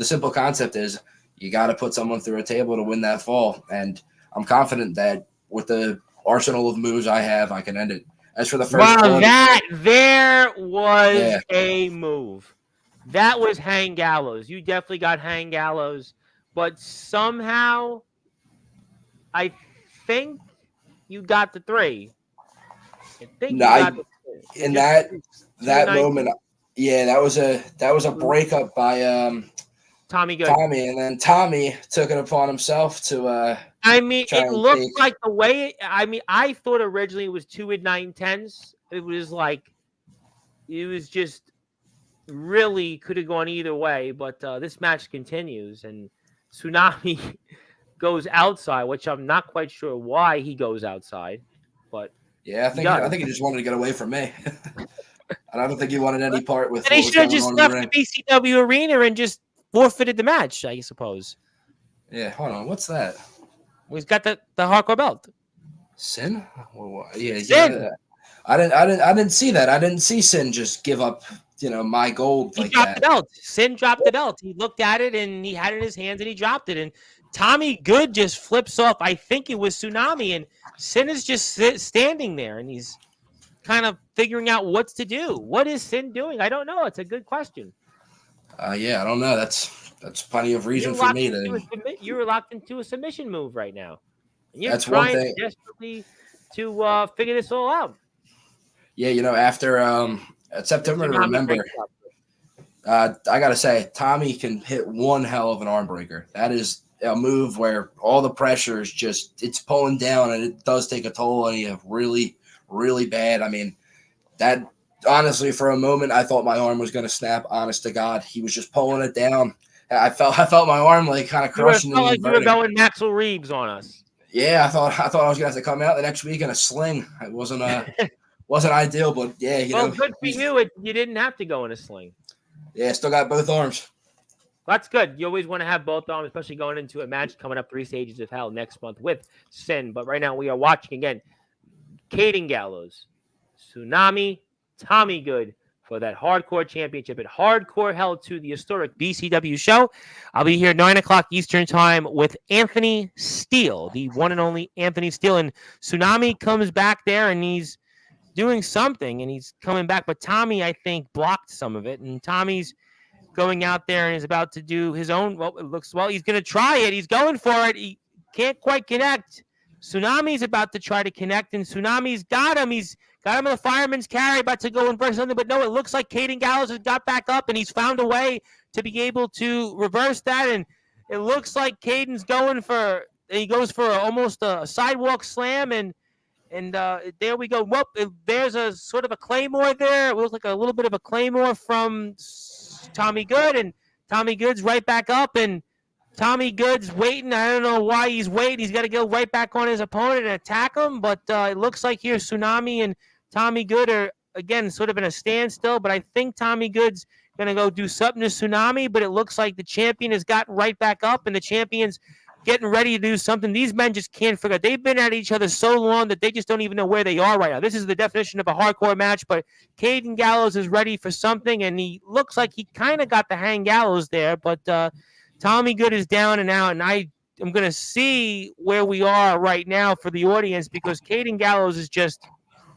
B: simple concept is you got to put someone through a table to win that fall. And I'm confident that with the arsenal of moves I have, I can end it. As for the first one,
A: there was a move. That was hang Gallows. You definitely got hang Gallows, but somehow I think you got the 3. I think
B: in that moment, yeah, that was a breakup by
A: Tommy Good.
B: And then Tommy took it upon himself to
A: I mean, it looked like the way I thought originally it was 2 9/10. It was just really could have gone either way, but this match continues and Tsunami goes outside, which I'm not quite sure why he goes outside, but
B: yeah, I think he just wanted to get away from me. And I don't think he wanted any part with.
A: And he should have just left the BCW arena and just forfeited the match, I suppose.
B: Yeah, hold on, what's that?
A: Well, he's got the hardcore belt.
B: Sin? Well, yeah,
A: Sin.
B: Yeah. I didn't see that. I didn't see Sin just give up, my gold like that. He
A: dropped the belt. Sin dropped the belt. He looked at it and he had it in his hands and he dropped it. And Tommy Good just flips off. I think it was Tsunami, and Sin is just standing there, and he's kind of figuring out what to do. What is Sin doing? I don't know. It's a good question.
B: Yeah, I don't know. That's plenty of reason for me to.
A: You were locked into a submission move right now. And you're
B: that's
A: trying
B: one thing.
A: Desperately to figure this all out.
B: Yeah, after September, remember. I gotta say, Tommy can hit one hell of an arm breaker. That is a move where all the pressure is it's pulling down, and it does take a toll on you really, really bad. I mean, that honestly, for a moment, I thought my arm was going to snap. Honest to God, he was just pulling it down. I felt my arm like kind of crushing.
A: You were going Maxwell Reeves on us.
B: Yeah, I thought I was going to have to come out the next week in a sling. It wasn't ideal, but yeah,
A: good for you. You didn't have to go in a sling.
B: Yeah, still got both arms.
A: That's good. You always want to have both arms, especially going into a match coming up 3 Stages of Hell next month with Sin. But right now we are watching again Caden Gallows, Tsunami, Tommy Good for that Hardcore Championship at Hardcore Hell 2, the historic BCW show. I'll be here 9 o'clock Eastern Time with Anthony Steele, the one and only Anthony Steele. And Tsunami comes back there and he's doing something and he's coming back. But Tommy, I think, blocked some of it. And Tommy's going out there and is about to do his own. Well, he's going to try it. He's going for it. He can't quite connect. Tsunami's about to try to connect, and Tsunami's got him. He's got him in the fireman's carry, about to go in for something, but no, it looks like Caden Gallows has got back up, and he's found a way to be able to reverse that, and it looks like Caden's he goes for almost a sidewalk slam, and there we go. Well, there's a sort of a claymore there. It looks like a little bit of a claymore from Tommy Good, and Tommy Good's right back up, and Tommy Good's waiting. I don't know why he's waiting. He's got to go right back on his opponent and attack him. But it looks like here Tsunami and Tommy Good are, again, sort of in a standstill. But I think Tommy Good's going to go do something to Tsunami. But it looks like the champion has gotten right back up, and the champion's getting ready to do something. These men just can't figure out. They've been at each other so long that they just don't even know where they are right now. This is the definition of a hardcore match. But Caden Gallows is ready for something, and he looks like he kind of got the hang Gallows there. But Tommy Good is down and out, and I am going to see where we are right now for the audience, because Caden Gallows is just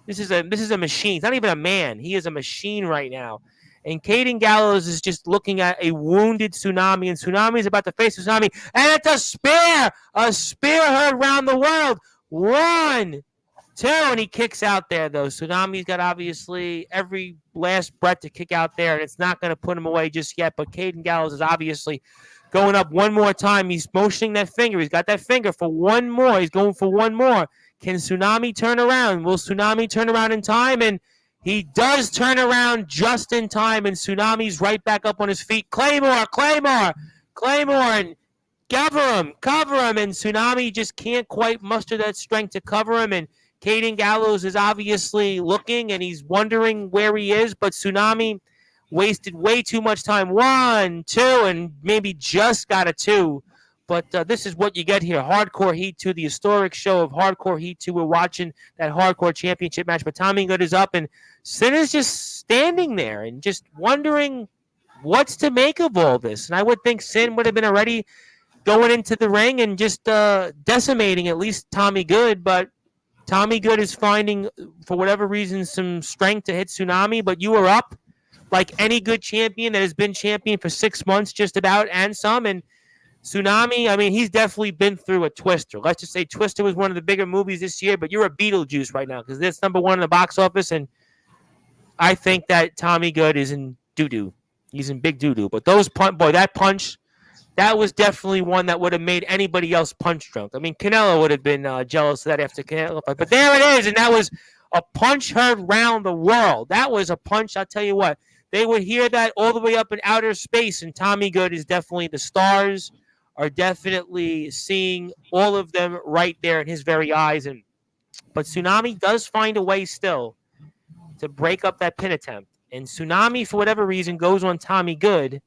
A: this is a machine. He's not even a man. He is a machine right now. And Caden Gallows is just looking at a wounded Tsunami, and Tsunami is about to face Tsunami, and it's a spear heard around the world. 1, 2, and he kicks out there, though. Tsunami's got obviously every last breath to kick out there, and it's not going to put him away just yet, but Caden Gallows is obviously going up one more time. He's motioning that finger. He's got that finger for one more. He's going for one more. Can Tsunami turn around? Will Tsunami turn around in time? And he does turn around just in time, and Tsunami's right back up on his feet. Claymore, and cover him, and Tsunami just can't quite muster that strength to cover him, and Caden Gallows is obviously looking, and he's wondering where he is, but Tsunami wasted way too much time. 1, 2, and maybe just got a 2. But this is what you get here. Hardcore Heat 2, the historic show of Hardcore Heat 2. We're watching that Hardcore Championship match. But Tommy Good is up, and Sin is just standing there and just wondering what's to make of all this. And I would think Sin would have been already going into the ring and just decimating at least Tommy Good. But Tommy Good is finding, for whatever reason, some strength to hit Tsunami. But you are up like any good champion that has been champion for 6 months just about, and some. And Tsunami, I mean, he's definitely been through a Twister. Let's just say Twister was one of the bigger movies this year, but you're a Beetlejuice right now because that's #1 in the box office, and I think that Tommy Good is in doo-doo. He's in big doo-doo. But that punch, that was definitely one that would have made anybody else punch drunk. I mean, Canelo would have been jealous of that after Canelo. But there it is, and that was a punch heard round the world. That was a punch, I'll tell you what. They would hear that all the way up in outer space, and Tommy Good is definitely, the stars are definitely seeing all of them right there in his very eyes. But Tsunami does find a way still to break up that pin attempt. And Tsunami, for whatever reason, goes on Tommy Good,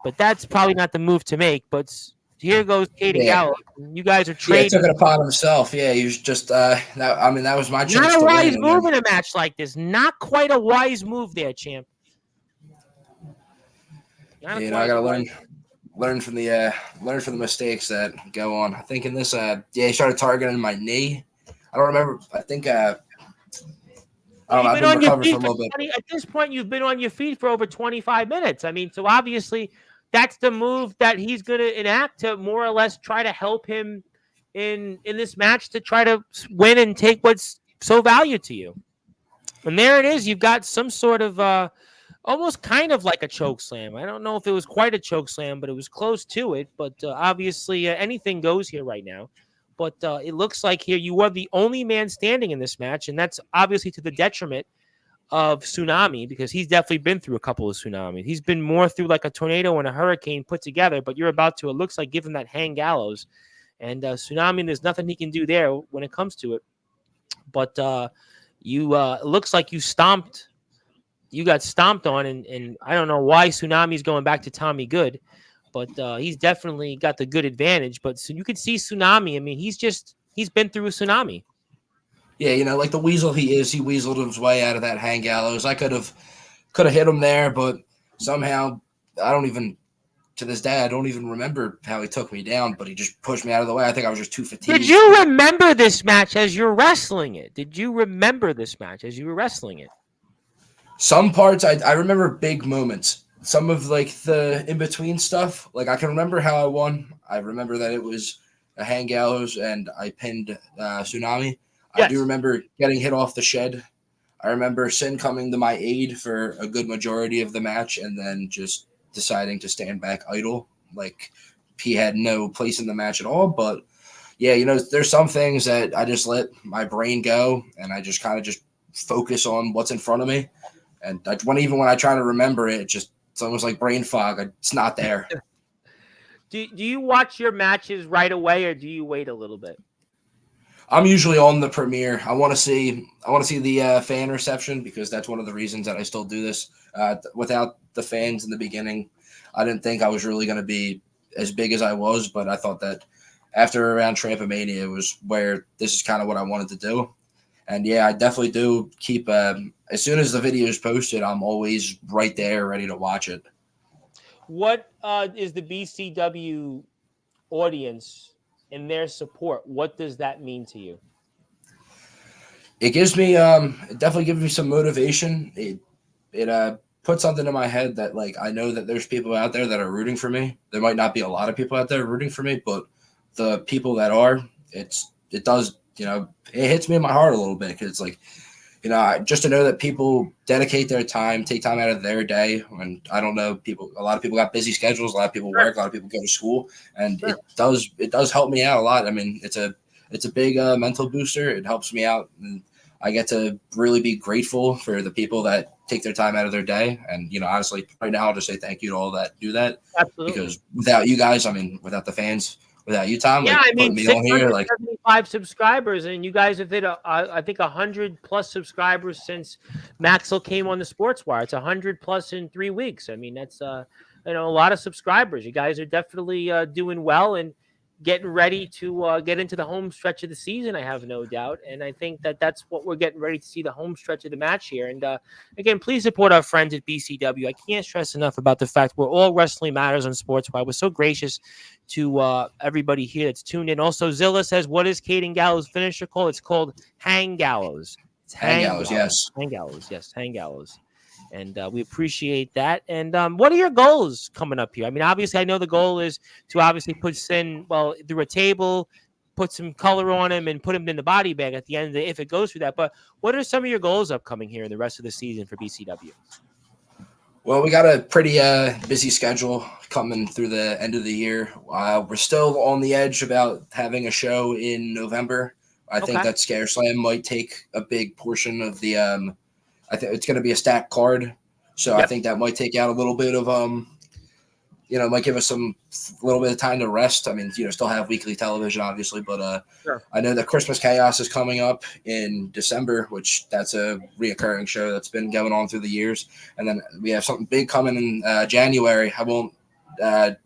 A: but that's probably not the move to make. But here goes Caden Gallows. You guys are trading.
B: Yeah, he took it upon himself. Yeah, he was just, that was my chance.
A: Not a wise move in a match like this. Not quite a wise move there, champ.
B: I got to learn from the mistakes that go on. I think in this, he started targeting my knee. I don't remember. I think, I don't know. I've been recovered for a little bit.
A: At this point, you've been on your feet for over 25 minutes. I mean, so obviously that's the move that he's going to enact to more or less try to help him in this match to try to win and take what's so valued to you. And there it is. You've got some sort of almost kind of like a choke slam. I don't know if it was quite a choke slam, but it was close to it. But obviously anything goes here right now. But it looks like here you are the only man standing in this match, and that's obviously to the detriment of Tsunami, because he's definitely been through a couple of tsunamis. He's been more through like a tornado and a hurricane put together, but you're about to, it looks like, give him that hang Gallows. And Tsunami, there's nothing he can do there when it comes to it. But it looks like you got stomped on, and I don't know why Tsunami's going back to Tommy Good, but he's definitely got the good advantage. But so you can see Tsunami. I mean, he's been through a tsunami.
B: Yeah, like the weasel he is, he weaseled his way out of that hang Gallows. I could have hit him there, but somehow to this day, I don't even remember how he took me down, but he just pushed me out of the way. I think I was just too fatigued.
A: Did you remember this match as you're wrestling it?
B: Some parts, I remember big moments. Some of like the in-between stuff, like I can remember how I won. I remember that it was Hang Gallows, and I pinned Tsunami. I
A: Yes.
B: do remember getting hit off the shed. I remember Sin coming to my aid for a good majority of the match and then just deciding to stand back idle. Like he had no place in the match at all. But yeah, there's some things that I just let my brain go and I just kind of just focus on what's in front of me. And even when I try to remember it, it's almost like brain fog. It's not there.
A: Do you watch your matches right away or do you wait a little bit?
B: I'm usually on the premiere. I want to see the fan reception because that's one of the reasons that I still do this. Without the fans in the beginning, I didn't think I was really going to be as big as I was, but I thought that after around Trampomania was where this is kind of what I wanted to do. And yeah, I definitely do keep as soon as the video is posted, I'm always right there ready to watch it.
A: What is the BCW audience and their support? What does that mean to you?
B: It gives me it definitely gives me some motivation. It puts something in my head that like I know that there's people out there that are rooting for me. There might not be a lot of people out there rooting for me, but the people that are, it does, it hits me in my heart a little bit because it's like, just to know that people dedicate their time, take time out of their day. And I don't know, a lot of people got busy schedules, a lot of people work, a lot of people go to school, and it does help me out a lot. I mean, it's a big mental booster. It helps me out, and I get to really be grateful for the people that take their time out of their day. And honestly, right now, I'll just say thank you to all that do that.
A: Absolutely.
B: Because without you guys, I mean, without the fans, without you, Tom,
A: yeah,
B: like,
A: I mean,
B: putting me on here, like
A: 675 subscribers, and you guys have hit, I think, 100 plus subscribers since Maxwell came on the Sportswire. It's 100 plus in 3 weeks. I mean, that's a lot of subscribers. You guys are definitely doing well and getting ready to get into the home stretch of the season. I have no doubt, and I think that that's what we're getting ready to see, the home stretch of the match here. And again, please support our friends at BCW. I can't stress enough about the fact we're all Wrestling Matters on Sportswire. We're so gracious to everybody here that's tuned in. Also, Zilla says, what is Caden Gallows' finisher called? It's called Hang Gallows. It's
B: Hang Gallows, yes.
A: Hang Gallows, yes, Hang Gallows. And we appreciate that. And what are your goals coming up here? I mean, obviously, I know the goal is to obviously put Sin, through a table, put some color on him, and put him in the body bag at the end of the day if it goes through that. But what are some of your goals upcoming here in the rest of the season for BCW?
B: Well, we got a pretty busy schedule coming through the end of the year. We're still on the edge about having a show in November. I think that Scare Slam might take a big portion of the I think it's going to be a stacked card. So I think that might take out a little bit of, might give us a little bit of time to rest. I mean, still have weekly television, obviously, but I know that Christmas Chaos is coming up in December, which that's a reoccurring show that's been going on through the years. And then we have something big coming in January. I won't dive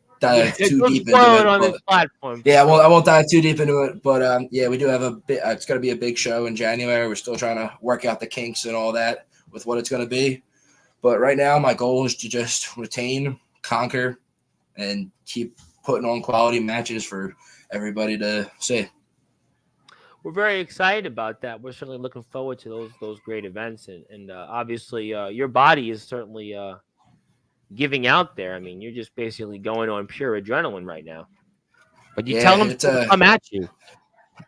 B: too deep into it.
A: On this platform.
B: Yeah, I won't dive too deep into it. But we do have a bit. It's going to be a big show in January. We're still trying to work out the kinks and all that with what it's going to be. But right now, my goal is to just retain, conquer, and keep putting on quality matches for everybody to see.
A: We're very excited about that. We're certainly looking forward to those great events. And obviously, your body is certainly giving out there. I mean, you're just basically going on pure adrenaline right now. But you tell them to come at you.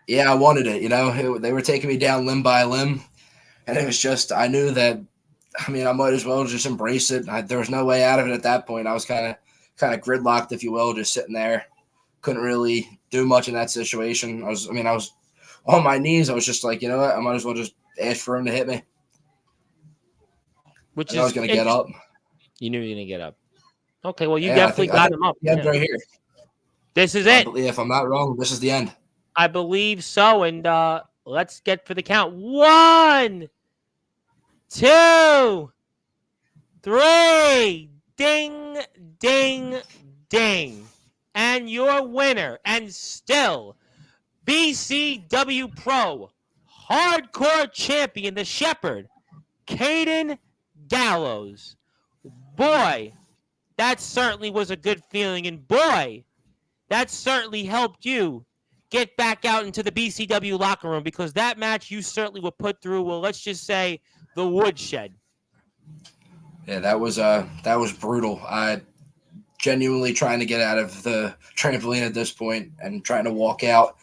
B: Yeah, I wanted it. They were taking me down limb by limb. And it was just, I knew that, I mean, I might as well just embrace it. There was no way out of it at that point. I was kind of gridlocked, if you will, just sitting there. Couldn't really do much in that situation. I was on my knees. I was just like, you know what? I might as well just ask for him to hit me. I was going to get up.
A: You knew you were going to get up. Okay, well, you definitely got him up.
B: Yeah, right here.
A: This is it.
B: If I'm not wrong, this is the end.
A: I believe so. And let's get for the count. 1, 2, 3. Ding, ding, ding. And your winner, and still BCW Pro Hardcore Champion, the Shepherd, Caden Gallows. Boy, that certainly was a good feeling. And boy, that certainly helped you get back out into the BCW locker room, because that match you certainly were put through, well, let's just say, the woodshed.
B: Yeah, that was brutal. genuinely trying to get out of the trampoline at this point and trying to walk out.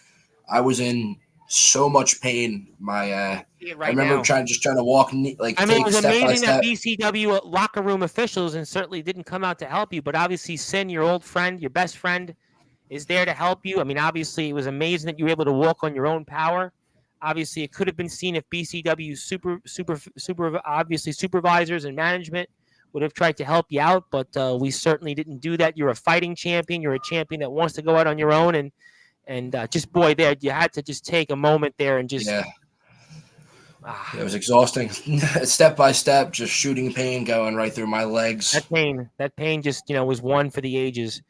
B: I was in so much pain. I remember trying to walk,
A: I mean, it
B: take
A: was
B: step by
A: amazing that
B: step.
A: BCW locker room officials and certainly didn't come out to help you, but obviously Sin, your old friend, your best friend, is there to help you. I mean, obviously it was amazing that you were able to walk on your own power. Obviously, it could have been seen if BCW obviously supervisors and management would have tried to help you out, but we certainly didn't do that. You're a fighting champion. You're a champion that wants to go out on your own, and just boy, there you had to just take a moment there and just.
B: Yeah. It was exhausting. Step by step, just shooting pain going right through my legs.
A: That pain just, was one for the ages.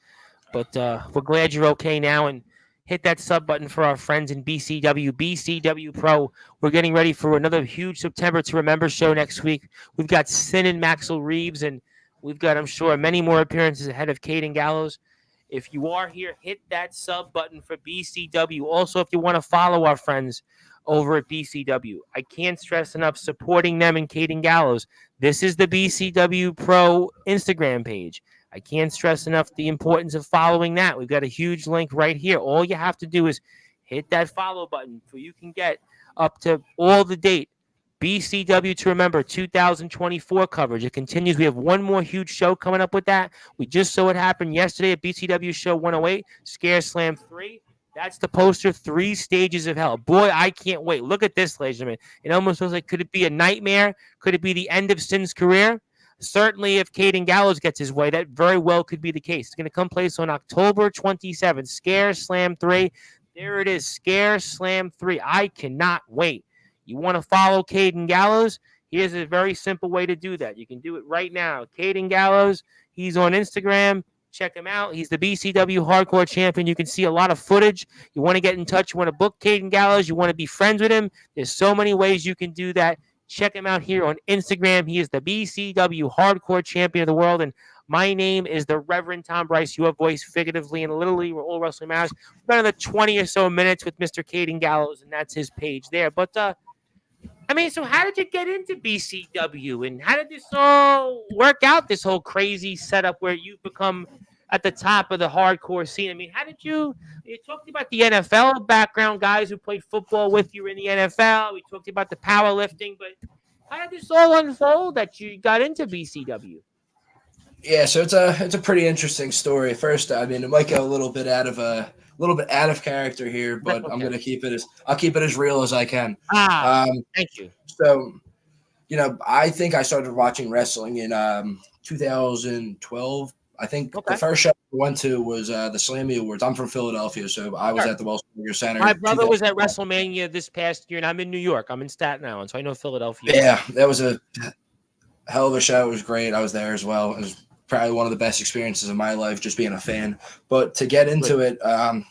A: But we're glad you're okay now, and hit that sub button for our friends in BCW Pro. We're getting ready for another huge September to Remember show next week. We've got Sin and Maxwell Reeves, and we've got, I'm sure, many more appearances ahead of Caden Gallows. If you are here, hit that sub button for BCW. Also, if you want to follow our friends over at BCW, I can't stress enough supporting them and Caden Gallows. This is the BCW Pro Instagram page. I can't stress enough the importance of following that. We've got a huge link right here. All you have to do is hit that follow button so you can get up to all the date. BCW to Remember 2024 coverage. It continues. We have one more huge show coming up with that. We just saw it happen yesterday at BCW Show 108, Scare Slam 3. That's the poster, 3 Stages of Hell. Boy, I can't wait. Look at this, ladies and gentlemen. It almost looks like, could it be a nightmare? Could it be the end of Sin's career? Certainly, if Caden Gallows gets his way, that very well could be the case. It's going to come place on October 27th. Scare Slam 3. There it is, Scare Slam 3. I cannot wait. You want to follow Caden Gallows? Here's a very simple way to do that. You can do it right now. Caden Gallows, he's on Instagram. Check him out. He's the BCW Hardcore Champion. You can see a lot of footage. You want to get in touch. You want to book Caden Gallows. You want to be friends with him. There's so many ways you can do that. Check him out here on Instagram. He is the BCW Hardcore Champion of the world. And my name is the Reverend Tom Bryce, your voice figuratively and literally. We're all Wrestling Matters. About another 20 or so minutes with Mr. Caden Gallows, and that's his page there. But, so how did you get into BCW? And how did this all work out, this whole crazy setup where you've become at the top of the hardcore scene? I mean, how did you talked about the NFL background, guys who played football with you in the NFL. We talked about the powerlifting, but how did this all unfold that you got into BCW?
B: Yeah, so it's a pretty interesting story. First, I mean, it might get a little bit out of character here, but okay. I'm gonna keep it as real as I can.
A: Thank you.
B: So, I think I started watching wrestling in 2012. I think the first show I went to was the Slammy Awards. I'm from Philadelphia, so I was at the Wells Fargo Center.
A: My brother was at WrestleMania this past year, and I'm in New York. I'm in Staten Island, so I know Philadelphia.
B: Yeah, that was a hell of a show. It was great. I was there as well. It was probably one of the best experiences of my life, just being a fan. But to get into it, got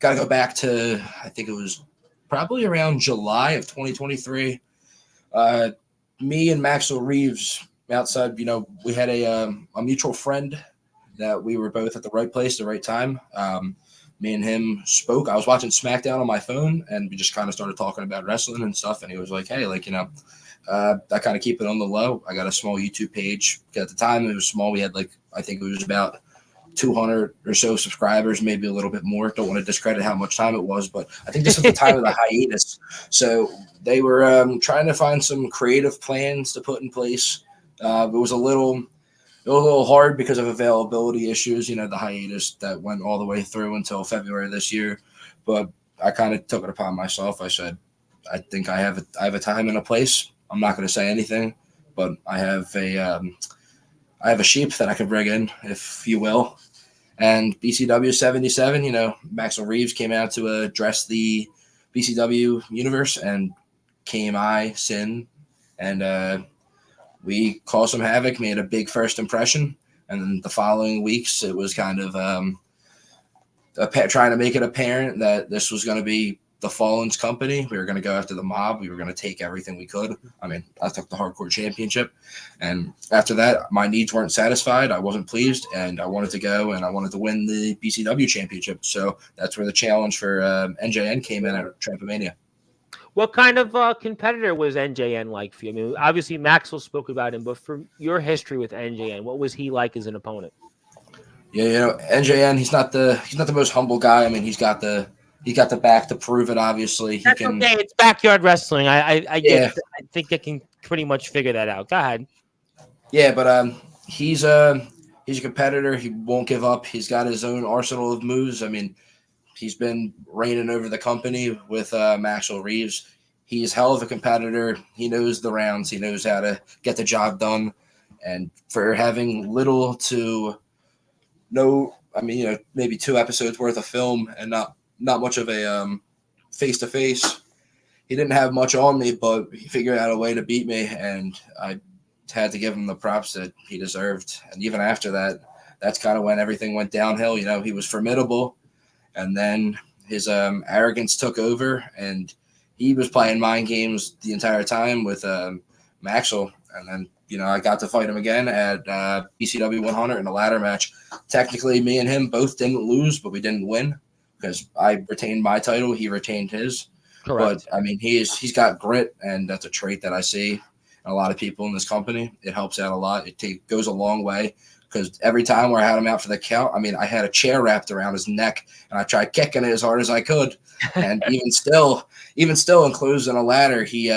B: to go back to, I think it was probably around July of 2023. Me and Maxwell Reeves outside, we had a mutual friend that we were both at the right place, the right time. Me and him spoke. I was watching SmackDown on my phone, and we just kind of started talking about wrestling and stuff. And he was like, hey, I kind of keep it on the low. I got a small YouTube page. At the time, it was small. We had I think it was about 200 or so subscribers, maybe a little bit more. Don't want to discredit how much time it was, but I think this was the time of the hiatus. So they were trying to find some creative plans to put in place. It was a little hard because of availability issues, the hiatus that went all the way through until February this year. But I kind of took it upon myself. I said, I think I have a time and a place. I'm not going to say anything, but I have a sheep that I can bring in, if you will. And BCW 77, Maxwell Reeves came out to address the BCW universe, and came Sin, and we caused some havoc, made a big first impression. And then the following weeks, it was kind of trying to make it apparent that this was going to be the Fallen's company. We were going to go after the mob. We were going to take everything we could. I mean, I took the Hardcore Championship. And after that, my needs weren't satisfied. I wasn't pleased, and I wanted to go, and I wanted to win the BCW Championship. So that's where the challenge for NJN came in at Trampomania.
A: What kind of competitor was NJN like for you? I mean, obviously Maxwell spoke about him, but from your history with NJN, what was he like as an opponent?
B: Yeah, NJN, he's not the most humble guy. I mean, he's got the back to prove it. Obviously, he
A: That's
B: can.
A: okay. It's backyard wrestling. I get.
B: Yeah,
A: I think I can pretty much figure that out. Go ahead.
B: yeah, but he's he's a competitor. He won't give up. He's got his own arsenal of moves. I mean, he's been reigning over the company with Maxwell Reeves. He's hell of a competitor. He knows the rounds. He knows how to get the job done. And for having little to no, I mean, maybe 2 episodes worth of film and not much of a face to face. He didn't have much on me, but he figured out a way to beat me, and I had to give him the props that he deserved. And even after that, that's kind of when everything went downhill. He was formidable, and then his arrogance took over, and he was playing mind games the entire time with Maxwell. And then I got to fight him again at BCW 100 in a ladder match. Technically, me and him both didn't lose, but we didn't win because I retained my title, he retained his.
A: Correct.
B: But I mean, he's got grit, and that's a trait that I see in a lot of people in this company. It helps out a lot. It goes a long way because every time where I had him out for the count, I mean, I had a chair wrapped around his neck, and I tried kicking it as hard as I could, and even still, in closing a ladder, he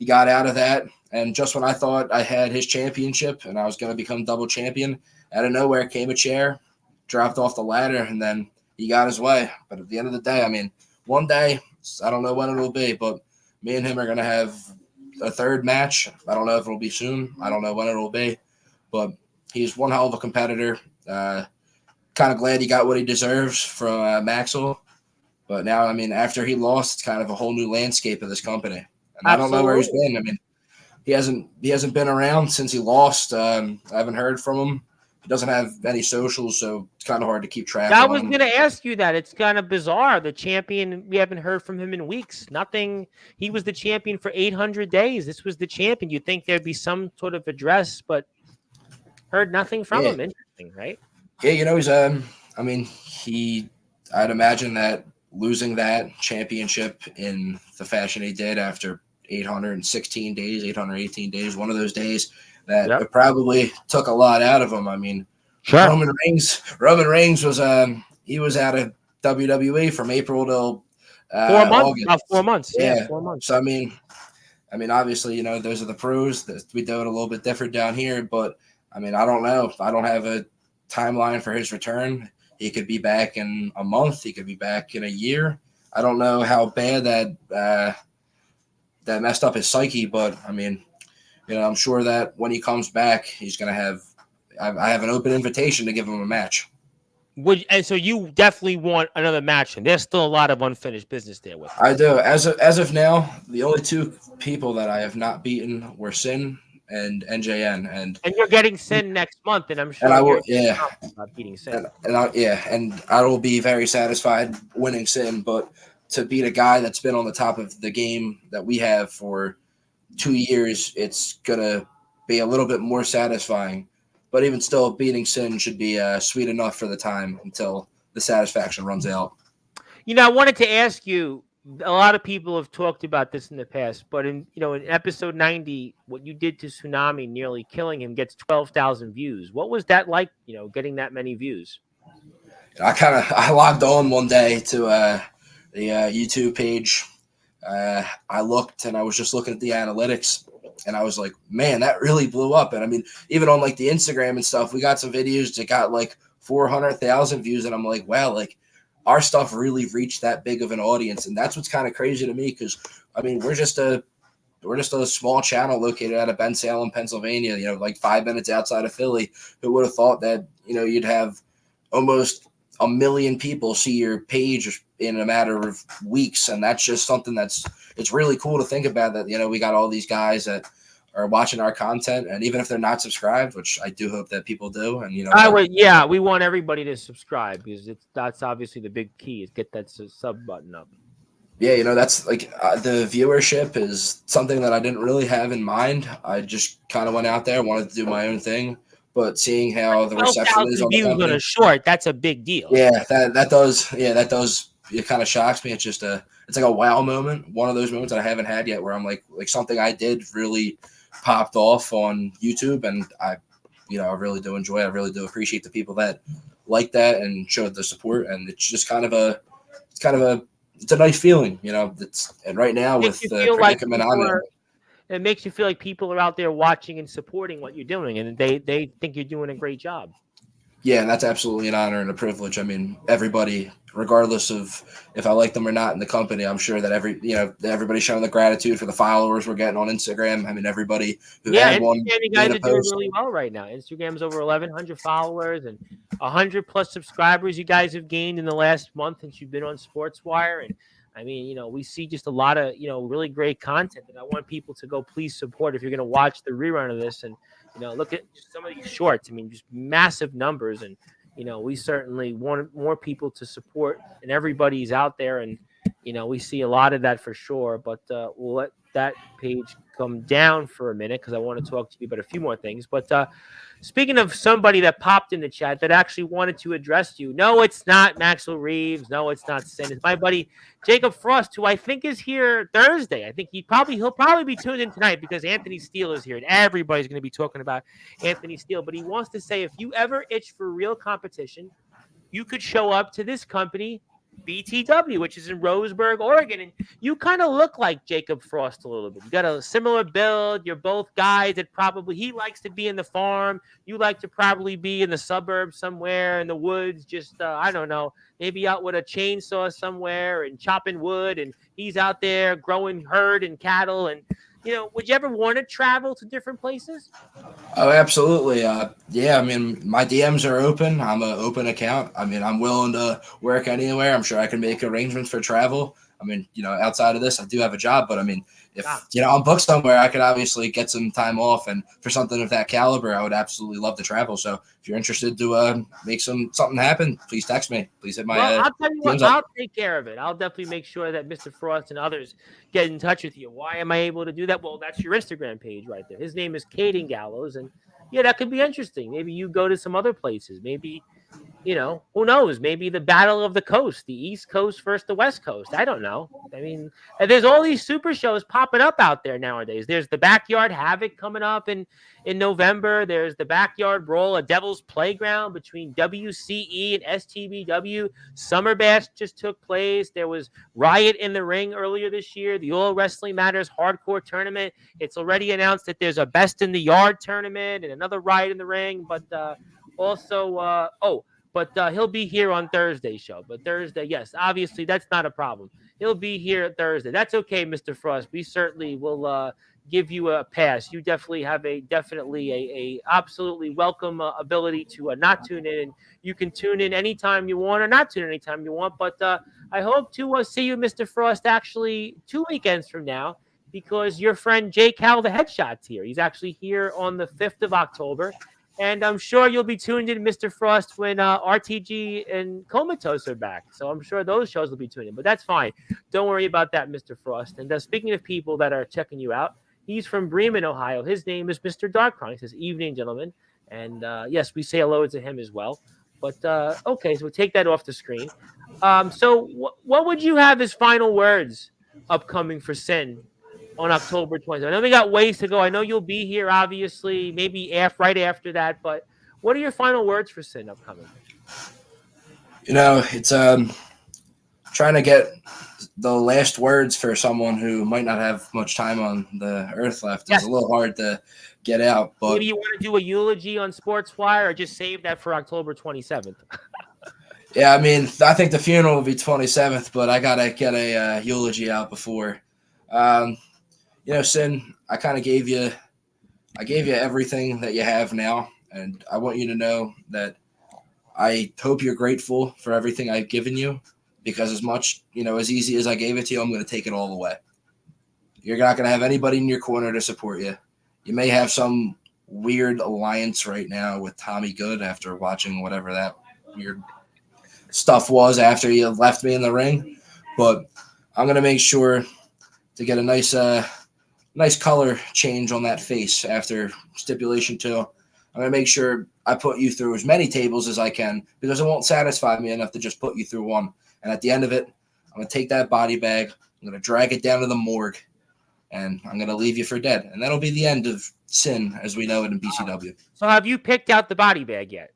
B: got out of that. And just when I thought I had his championship and I was going to become double champion, out of nowhere came a chair, dropped off the ladder, and then he got his way. But at the end of the day, I mean, one day, I don't know when it'll be, but me and him are going to have a third match. I don't know if it'll be soon. I don't know when it'll be. But he's one hell of a competitor. Kind of glad he got what he deserves from Maxwell. But now, I mean, after he lost, it's kind of a whole new landscape of this company. And
A: Absolutely.
B: I don't know where he's been. I mean, he hasn't been around since he lost. I haven't heard from him. He doesn't have any socials, so it's kind of hard to keep track of him.
A: I was going to ask you that. It's kind of bizarre. The champion, we haven't heard from him in weeks. Nothing. He was the champion for 800 days. This was the champion. You'd think there'd be some sort of address, but heard nothing from him. Interesting, right?
B: Yeah, he's I mean, I'd imagine that losing that championship in the fashion he did after 816 days, 818 days, one of those days that it probably took a lot out of him. I mean,
A: sure.
B: Roman Reigns was he was out of WWE from April till
A: 4 months.
B: August.
A: About 4 months.
B: Yeah,
A: 4 months.
B: So I mean, obviously, those are the pros. We do it a little bit different down here, but I mean, I don't know. I don't have a timeline for his return. He could be back in a month. He could be back in a year. I don't know how bad that messed up his psyche, but I mean, I'm sure that when he comes back, he's going to have. I have an open invitation to give him a match.
A: And so you definitely want another match, and there's still a lot of unfinished business there with him.
B: I do. As of now, the only two people that I have not beaten were Sin and NJN, and
A: you're getting Sin next month, and I'm sure.
B: And I will,
A: about beating Sin.
B: And I will be very satisfied winning Sin, but to beat a guy that's been on the top of the game that we have for 2 years, it's gonna be a little bit more satisfying. But even still, beating Sin should be sweet enough for the time until the satisfaction runs out.
A: I wanted to ask you. A lot of people have talked about this in the past, but in episode 90, what you did to Tsunami, nearly killing him, gets 12,000 views. What was that like? Getting that many views.
B: I logged on one day to the YouTube page. I looked and I was just looking at the analytics. And I was like, man, that really blew up. And I mean, even on like the Instagram and stuff, we got some videos that got like 400,000 views. And I'm like, wow, like our stuff really reached that big of an audience. And that's what's kind of crazy to me. Because I mean, we're just a small channel located out of Bensalem, Pennsylvania, like 5 minutes outside of Philly. Who would have thought that, you'd have almost 1 million people see your page in a matter of weeks. And that's just something it's really cool to think about that, we got all these guys that are watching our content, and even if they're not subscribed, which I do hope that people do. And,
A: we want everybody to subscribe because that's obviously the big key is get that sub button up.
B: Yeah. That's like the viewership is something that I didn't really have in mind. I just kind of went out there, wanted to do my own thing. But seeing how the reception is on
A: a short, that's a big deal.
B: Yeah, that does. It kind of shocks me. It's just it's like a wow moment. One of those moments that I haven't had yet, where I'm like something I did really popped off on YouTube, and I I really do enjoy. I really do appreciate the people that like that and showed the support. And it's just it's a nice feeling, and right now
A: Makes
B: with
A: you
B: the
A: feel like
B: predicament I'm
A: people
B: in.
A: are. It makes you feel like people are out there watching and supporting what you're doing, and they think you're doing a great job.
B: Yeah, and that's absolutely an honor and a privilege. I mean, everybody, regardless of if I like them or not in the company, I'm sure that everybody's showing the gratitude for the followers we're getting on Instagram. I mean, everybody who
A: Yeah,
B: had one
A: Instagram, you
B: made
A: guys
B: a
A: are doing
B: post.
A: really well right now. Instagram's over 1,100 followers and 100 plus subscribers you guys have gained in the last month since you've been on Sportswire. And I mean, we see just a lot of, really great content that I want people to go please support if you're going to watch the rerun of this. And, look at just some of these shorts. I mean, just massive numbers. And, we certainly want more people to support, and everybody's out there. And, we see a lot of that for sure. But we'll let that page come down for a minute because I want to talk to you about a few more things. But speaking of somebody that popped in the chat that actually wanted to address you, no, it's not Maxwell Reeves. No, it's not Sin. It's my buddy Jacob Frost, who I think is here Thursday. I think he'll probably be tuned in tonight because Anthony Steele is here, and everybody's going to be talking about Anthony Steele. But he wants to say, if you ever itch for real competition, you could show up to this company, BTW, which is in Roseburg, Oregon, and you kind of look like Jacob Frost a little bit. You got a similar build. You're both guys that he likes to be in the farm. You like to probably be in the suburbs somewhere in the woods, just, I don't know, maybe out with a chainsaw somewhere and chopping wood, and he's out there growing herd and cattle. And, would you ever want to travel to different places?
B: Oh, absolutely. Yeah, I mean, my DMs are open. I'm an open account. I mean, I'm willing to work anywhere. I'm sure I can make arrangements for travel. I mean, outside of this, I do have a job, but I mean, if, I'm booked somewhere, I could obviously get some time off. And for something of that caliber, I would absolutely love to travel. So if you're interested to make something happen, please text me. Please hit my
A: I'll tell you what,
B: DMs up.
A: I'll take care of it. I'll definitely make sure that Mr. Frost and others get in touch with you. Why am I able to do that? Well, that's your Instagram page right there. His name is Caden Gallows. And yeah, that could be interesting. Maybe you go to some other places. Maybe, who knows? Maybe the battle of the coast, the East Coast versus the West Coast. I don't know. I mean, there's all these super shows popping up out there nowadays. There's the Backyard Havoc coming up in November. There's the Backyard Brawl, a Devil's Playground between WCE and STBW. Summer Bash just took place. There was Riot in the Ring earlier this year. The All Wrestling Matters Hardcore Tournament. It's already announced that there's a Best in the Yard tournament and another Riot in the Ring. But he'll be here on Thursday's show. But Thursday, yes, obviously that's not a problem. He'll be here Thursday. That's okay, Mr. Frost. We certainly will give you a pass. You definitely have a absolutely welcome ability to not tune in. You can tune in anytime you want or not tune in anytime you want. But I hope to see you, Mr. Frost, actually 2 weekends from now, because your friend Jake Cal, the Headshot's here. He's actually here on the 5th of October. And I'm sure you'll be tuned in, Mr. Frost, when RTG and Comatose are back. So I'm sure those shows will be tuned in. But that's fine. Don't worry about that, Mr. Frost. And speaking of people that are checking you out, he's from Bremen, Ohio. His name is Mr. Darkron. He says, "Evening, gentlemen." And yes, we say hello to him as well. But okay, so we'll take that off the screen. So what would you have as final words upcoming for Sin on October 20th? I know we got ways to go. I know you'll be here, obviously, maybe right after that. But what are your final words for Sin upcoming?
B: It's trying to get the last words for someone who might not have much time on the earth left. It's a little hard to get out. But
A: maybe you want to do a eulogy on Sportswire or just save that for October 27th.
B: Yeah, I mean, I think the funeral will be 27th, but I got to get a eulogy out before. Sin, I kind of gave you everything that you have now, and I want you to know that I hope you're grateful for everything I've given you, because as much, as easy as I gave it to you, I'm going to take it all away. You're not going to have anybody in your corner to support you. You may have some weird alliance right now with Tommy Good after watching whatever that weird stuff was after you left me in the ring, but I'm going to make sure to get a nice color change on that face after stipulation 2. I'm going to make sure I put you through as many tables as I can, because it won't satisfy me enough to just put you through one. And at the end of it, I'm going to take that body bag, I'm going to drag it down to the morgue. and I'm going to leave you for dead. And that'll be the end of Sin as we know it in BCW.
A: So have you picked out the body bag yet?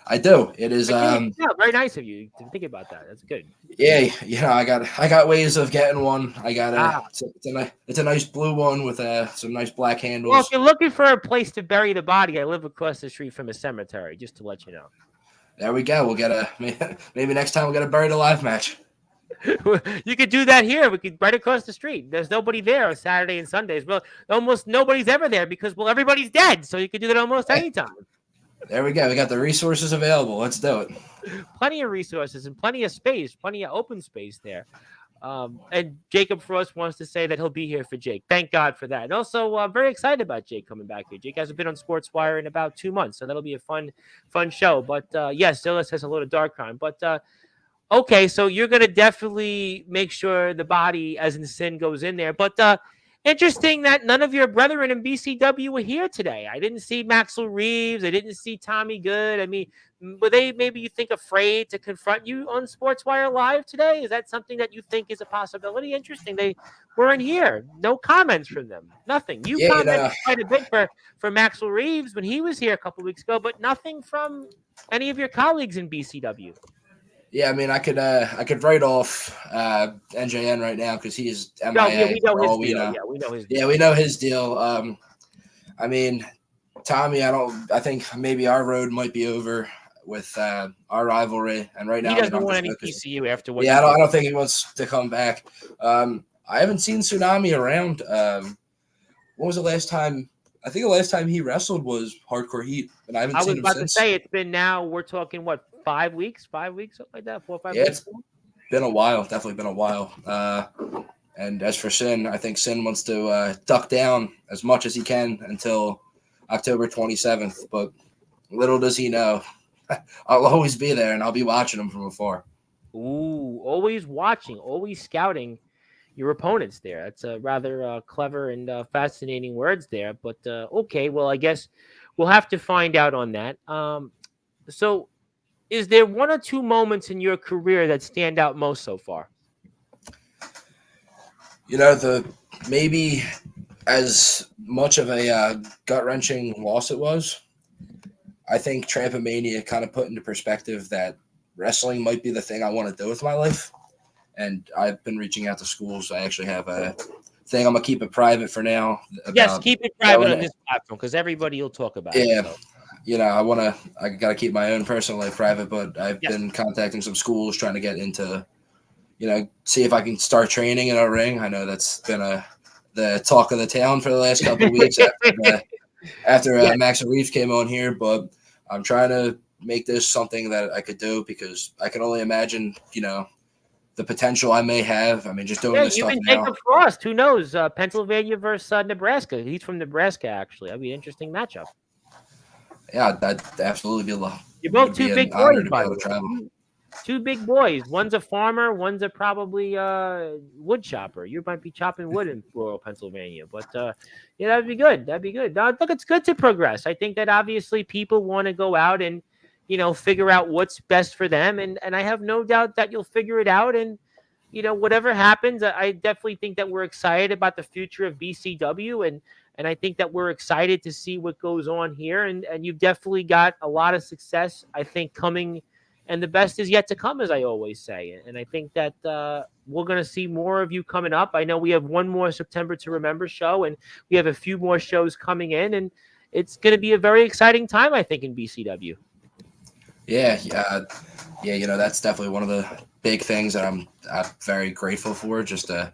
B: I do. It is
A: Yeah, very nice of you to think about that. That's good.
B: Yeah, I got ways of getting one. I got it's a nice blue one with some nice black handles.
A: Well, if you're looking for a place to bury the body, I live across the street from a cemetery, just to let you know.
B: There we go. We'll get maybe next time we'll get a buried alive match.
A: You could do that here. We could right across the street. There's nobody there on Saturday and Sundays. Well, almost nobody's ever there because everybody's dead. So you could do that almost anytime.
B: There we go. We got the resources available. Let's do it.
A: Plenty of resources and plenty of space, plenty of open space there. And Jacob Frost wants to say that he'll be here for Jake. Thank God for that. And also very excited about Jake coming back here. Jake hasn't been on Sportswire in about 2 months, so that'll be a fun show. But yes, Dillis has a load of dark crime. But okay, so you're going to definitely make sure the body, as in Sin, goes in there. But interesting that none of your brethren in BCW were here today. I didn't see Maxwell Reeves. I didn't see Tommy Good. I mean, were they maybe you think afraid to confront you on Sportswire Live today? Is that something that you think is a possibility? Interesting. They weren't here. No comments from them. Nothing. You commented quite a bit for Maxwell Reeves when he was here a couple weeks ago, but nothing from any of your colleagues in BCW.
B: Yeah, I mean, I could write off NJN right now because he is MIA.
A: Yeah, we know his deal. Yeah, we know his deal.
B: Yeah, we know his deal. I mean, Tommy, I think maybe our road might be over with our rivalry. And right now,
A: he doesn't want any PCU after what.
B: Yeah, I don't think he wants to come back. I haven't seen Tsunami around. When was the last time? I think the last time he wrestled was Hardcore Heat, and I haven't seen him since. I was about to
A: say it's been now. We're talking what? 5 weeks, something like that, 4 or 5 weeks.
B: It's been a while, definitely been a while. And as for Sin, I think Sin wants to duck down as much as he can until October 27th. But little does he know, I'll always be there and I'll be watching him from afar.
A: Ooh, always watching, always scouting your opponents there. That's a rather clever and fascinating words there. But okay, well, I guess we'll have to find out on that. So, is there one or two moments in your career that stand out most so far?
B: You know, maybe as much of a gut-wrenching loss it was, I think Trampomania kind of put into perspective that wrestling might be the thing I want to do with my life. And I've been reaching out to schools. I actually have a thing. I'm going to keep it private for now.
A: Yes, keep it private on this platform because everybody will talk about it.
B: Yeah. So. You know, I got to keep my own personal life private, but I've been contacting some schools trying to get into, see if I can start training in a ring. I know that's been the talk of the town for the last couple of weeks after Max and Reeves came on here, but I'm trying to make this something that I could do because I can only imagine, the potential I may have. I mean, just doing this stuff now.
A: Yeah, you can Jacob Frost. Who knows? Pennsylvania versus Nebraska. He's from Nebraska, actually. That'd be an interesting matchup.
B: Yeah, that'd absolutely be a lot.
A: You're both two big boys, by the way. Two big boys. One's a farmer. One's a probably wood chopper. You might be chopping wood in rural Pennsylvania. But, yeah, that'd be good. That'd be good. Look, it's good to progress. I think that obviously people want to go out and, figure out what's best for them. And I have no doubt that you'll figure it out. And, whatever happens, I definitely think that we're excited about the future of BCW. And I think that we're excited to see what goes on here. And you've definitely got a lot of success, I think, coming. And the best is yet to come, as I always say. And I think that we're going to see more of you coming up. I know we have one more September to Remember show, and we have a few more shows coming in. And it's going to be a very exciting time, I think, in BCW.
B: Yeah. That's definitely one of the big things that I'm very grateful for, just to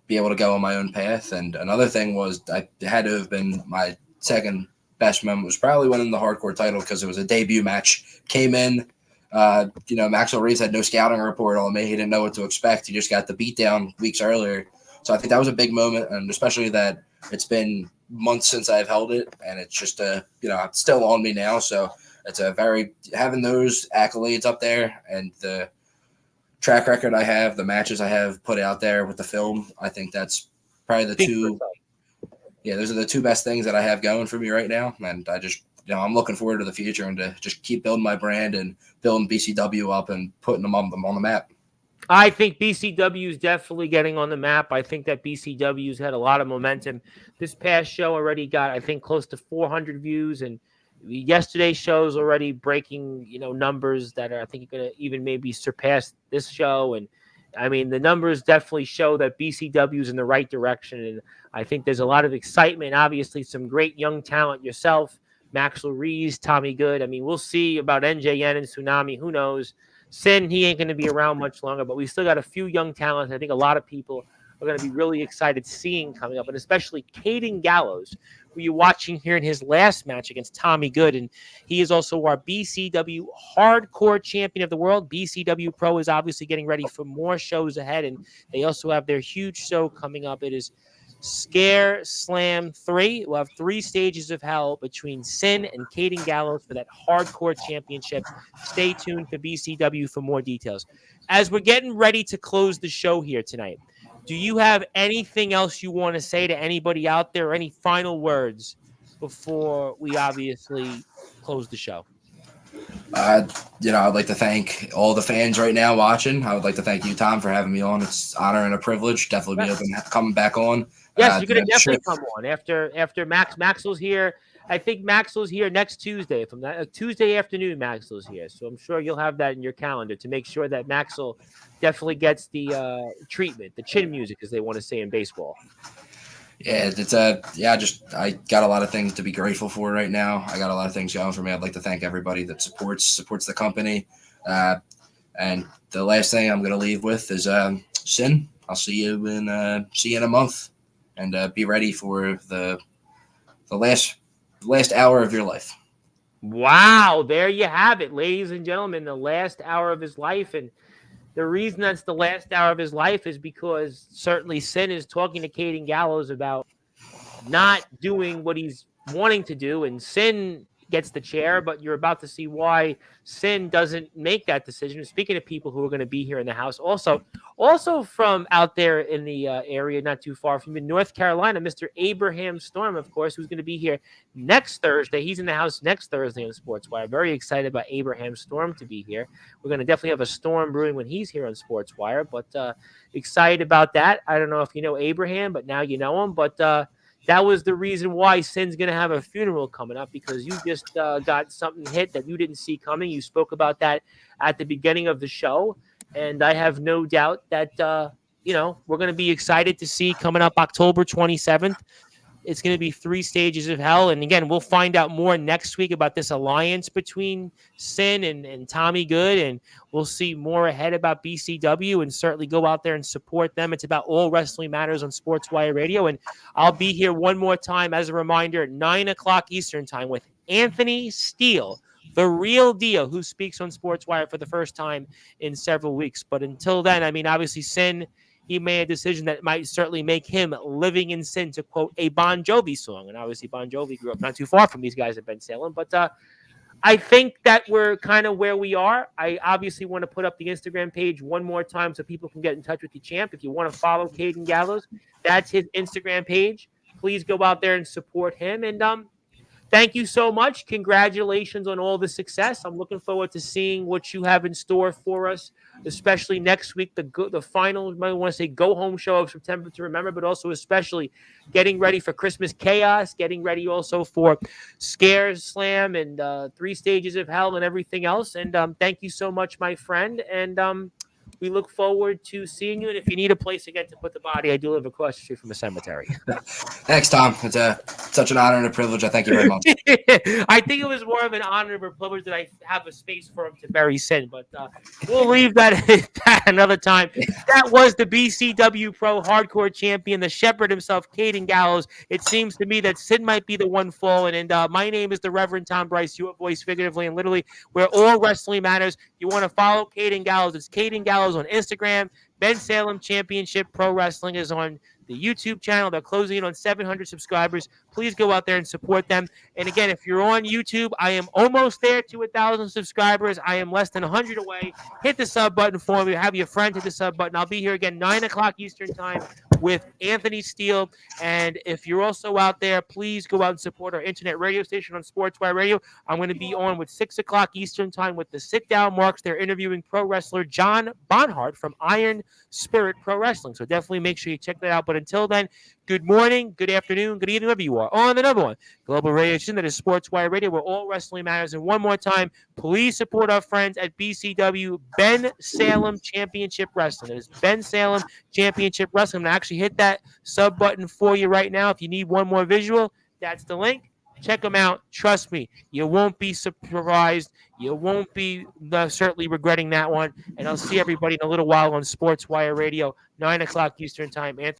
B: be able to go on my own path. And another thing was I had to have been my second best moment was probably winning the hardcore title because it was a debut match. Came in, Maxwell Reeves had no scouting report on me. He didn't know what to expect. He just got the beatdown weeks earlier. So I think that was a big moment, and especially that it's been months since I've held it, and it's just it's still on me now. So it's having those accolades up there and the track record I have, the matches I have put out there with the film, I think that's probably the two. Yeah, those are the two best things that I have going for me right now. And I just, I'm looking forward to the future and to just keep building my brand and building BCW up and putting them on the map.
A: I think BCW is definitely getting on the map. I think that BCW's had a lot of momentum. This past show already got, I think, close to 400 views, and yesterday's show is already breaking, numbers that are, I think, going to even maybe surpass this show. And I mean, the numbers definitely show that BCW is in the right direction, and I think there's a lot of excitement. Obviously, some great young talent yourself, Maxwell Rees, Tommy Good. I mean, we'll see about NJN and Tsunami. Who knows? Sin, he ain't going to be around much longer, but we still got a few young talents. I think a lot of people are going to be really excited seeing coming up, and especially Caden Gallows, who you're watching here in his last match against Tommy Good, and he is also our BCW Hardcore Champion of the World. BCW Pro is obviously getting ready for more shows ahead, and they also have their huge show coming up. It is Scare Slam 3. We'll have 3 stages of hell between Sin and Caden Gallows for that hardcore championship. Stay tuned for BCW for more details. As we're getting ready to close the show here tonight, do you have anything else you want to say to anybody out there, or any final words before we obviously close the show?
B: I'd like to thank all the fans right now watching. I would like to thank you, Tom, for having me on. It's an honor and a privilege. Definitely be open coming back on.
A: Yes, you're going to definitely come on after Maxwell's here. I think Maxwell's here next Tuesday. From that Tuesday afternoon, Maxwell's here. So I'm sure you'll have that in your calendar to make sure that Maxwell definitely gets the treatment, the chin music, as they want to say in baseball.
B: Yeah, I got a lot of things to be grateful for right now. I got a lot of things going for me. I'd like to thank everybody that supports the company. And the last thing I'm going to leave with is Sin. I'll see you in a month, and be ready for the last hour of your life.
A: Wow, there you have it, ladies and gentlemen, the last hour of his life. And the reason that's the last hour of his life is because certainly Sin is talking to Caden Gallows about not doing what he's wanting to do, and Sin gets the chair, but you're about to see why Sin doesn't make that decision. Speaking of people who are going to be here in the house, also from out there in the area, not too far from you, North Carolina, Mr. Abraham Storm, of course, who's going to be here next Thursday. He's in the house next Thursday on Sportswire. Very excited about Abraham Storm to be here. We're going to definitely have a storm brewing when he's here on Sportswire, but excited about that. I don't know if you know Abraham, but now you know him, but that was the reason why Sin's going to have a funeral coming up, because you just got something hit that you didn't see coming. You spoke about that at the beginning of the show, and I have no doubt that, we're going to be excited to see coming up October 27th. It's going to be 3 stages of hell. And again, we'll find out more next week about this alliance between Sin and Tommy Good. And we'll see more ahead about BCW, and certainly go out there and support them. It's about All Wrestling Matters on Sportswire Radio. And I'll be here one more time as a reminder at 9:00 Eastern time with Anthony Steele, the real deal, who speaks on Sportswire for the first time in several weeks. But until then, I mean, obviously Sin, he made a decision that might certainly make him living in sin, to quote a Bon Jovi song. And obviously Bon Jovi grew up not too far from these guys at Ben Salem. But I think that we're kind of where we are. I obviously want to put up the Instagram page one more time so people can get in touch with you, champ. If you want to follow Caden Gallows, that's his Instagram page. Please go out there and support him. And thank you so much. Congratulations on all the success. I'm looking forward to seeing what you have in store for us, especially next week, the final, I want to say, go-home show of September to remember, but also especially getting ready for Christmas Chaos, getting ready also for Scare Slam and 3 stages of hell and everything else. And thank you so much, my friend. And we look forward to seeing you. And if you need a place again to put the body, I do live across the street from a cemetery.
B: Thanks, Tom. It's such an honor and a privilege. I thank you very much.
A: I think it was more of an honor and a privilege that I have a space for him to bury Sin, but we'll leave that another time. That was the BCW Pro Hardcore Champion, the Shepherd himself, Caden Gallows. It seems to me that Sin might be the one fallen, and my name is the Reverend Tom Bryce, your voice figuratively and literally, where all wrestling matters. You want to follow Caden Gallows, it's Caden Gallows on Instagram. Ben Salem Championship Pro Wrestling is on the YouTube channel. They're closing in on 700 subscribers. Please go out there and support them. And again, if you're on YouTube, I am almost there to 1,000 subscribers. I am less than 100 away. Hit the sub button for me. Have your friend hit the sub button. I'll be here again 9 o'clock Eastern time with Anthony Steele. And if you're also out there, please go out and support our internet radio station on Sportswire Radio. I'm going to be on with 6 o'clock Eastern time with the Sit Down Marks. They're interviewing pro wrestler John Bonhart from Iron Spirit Pro Wrestling. So definitely make sure you check that out. But until then, good morning, good afternoon, good evening, wherever you are. On the number one global radio station that is Sportswire Radio, where all wrestling matters. And one more time, please support our friends at BCW Ben Salem Championship Wrestling. It is Ben Salem Championship Wrestling. I'm going to actually hit that sub button for you right now. If you need one more visual, that's the link. Check them out. Trust me, you won't be surprised. You won't be certainly regretting that one. And I'll see everybody in a little while on Sportswire Radio, 9 o'clock Eastern time. Anthony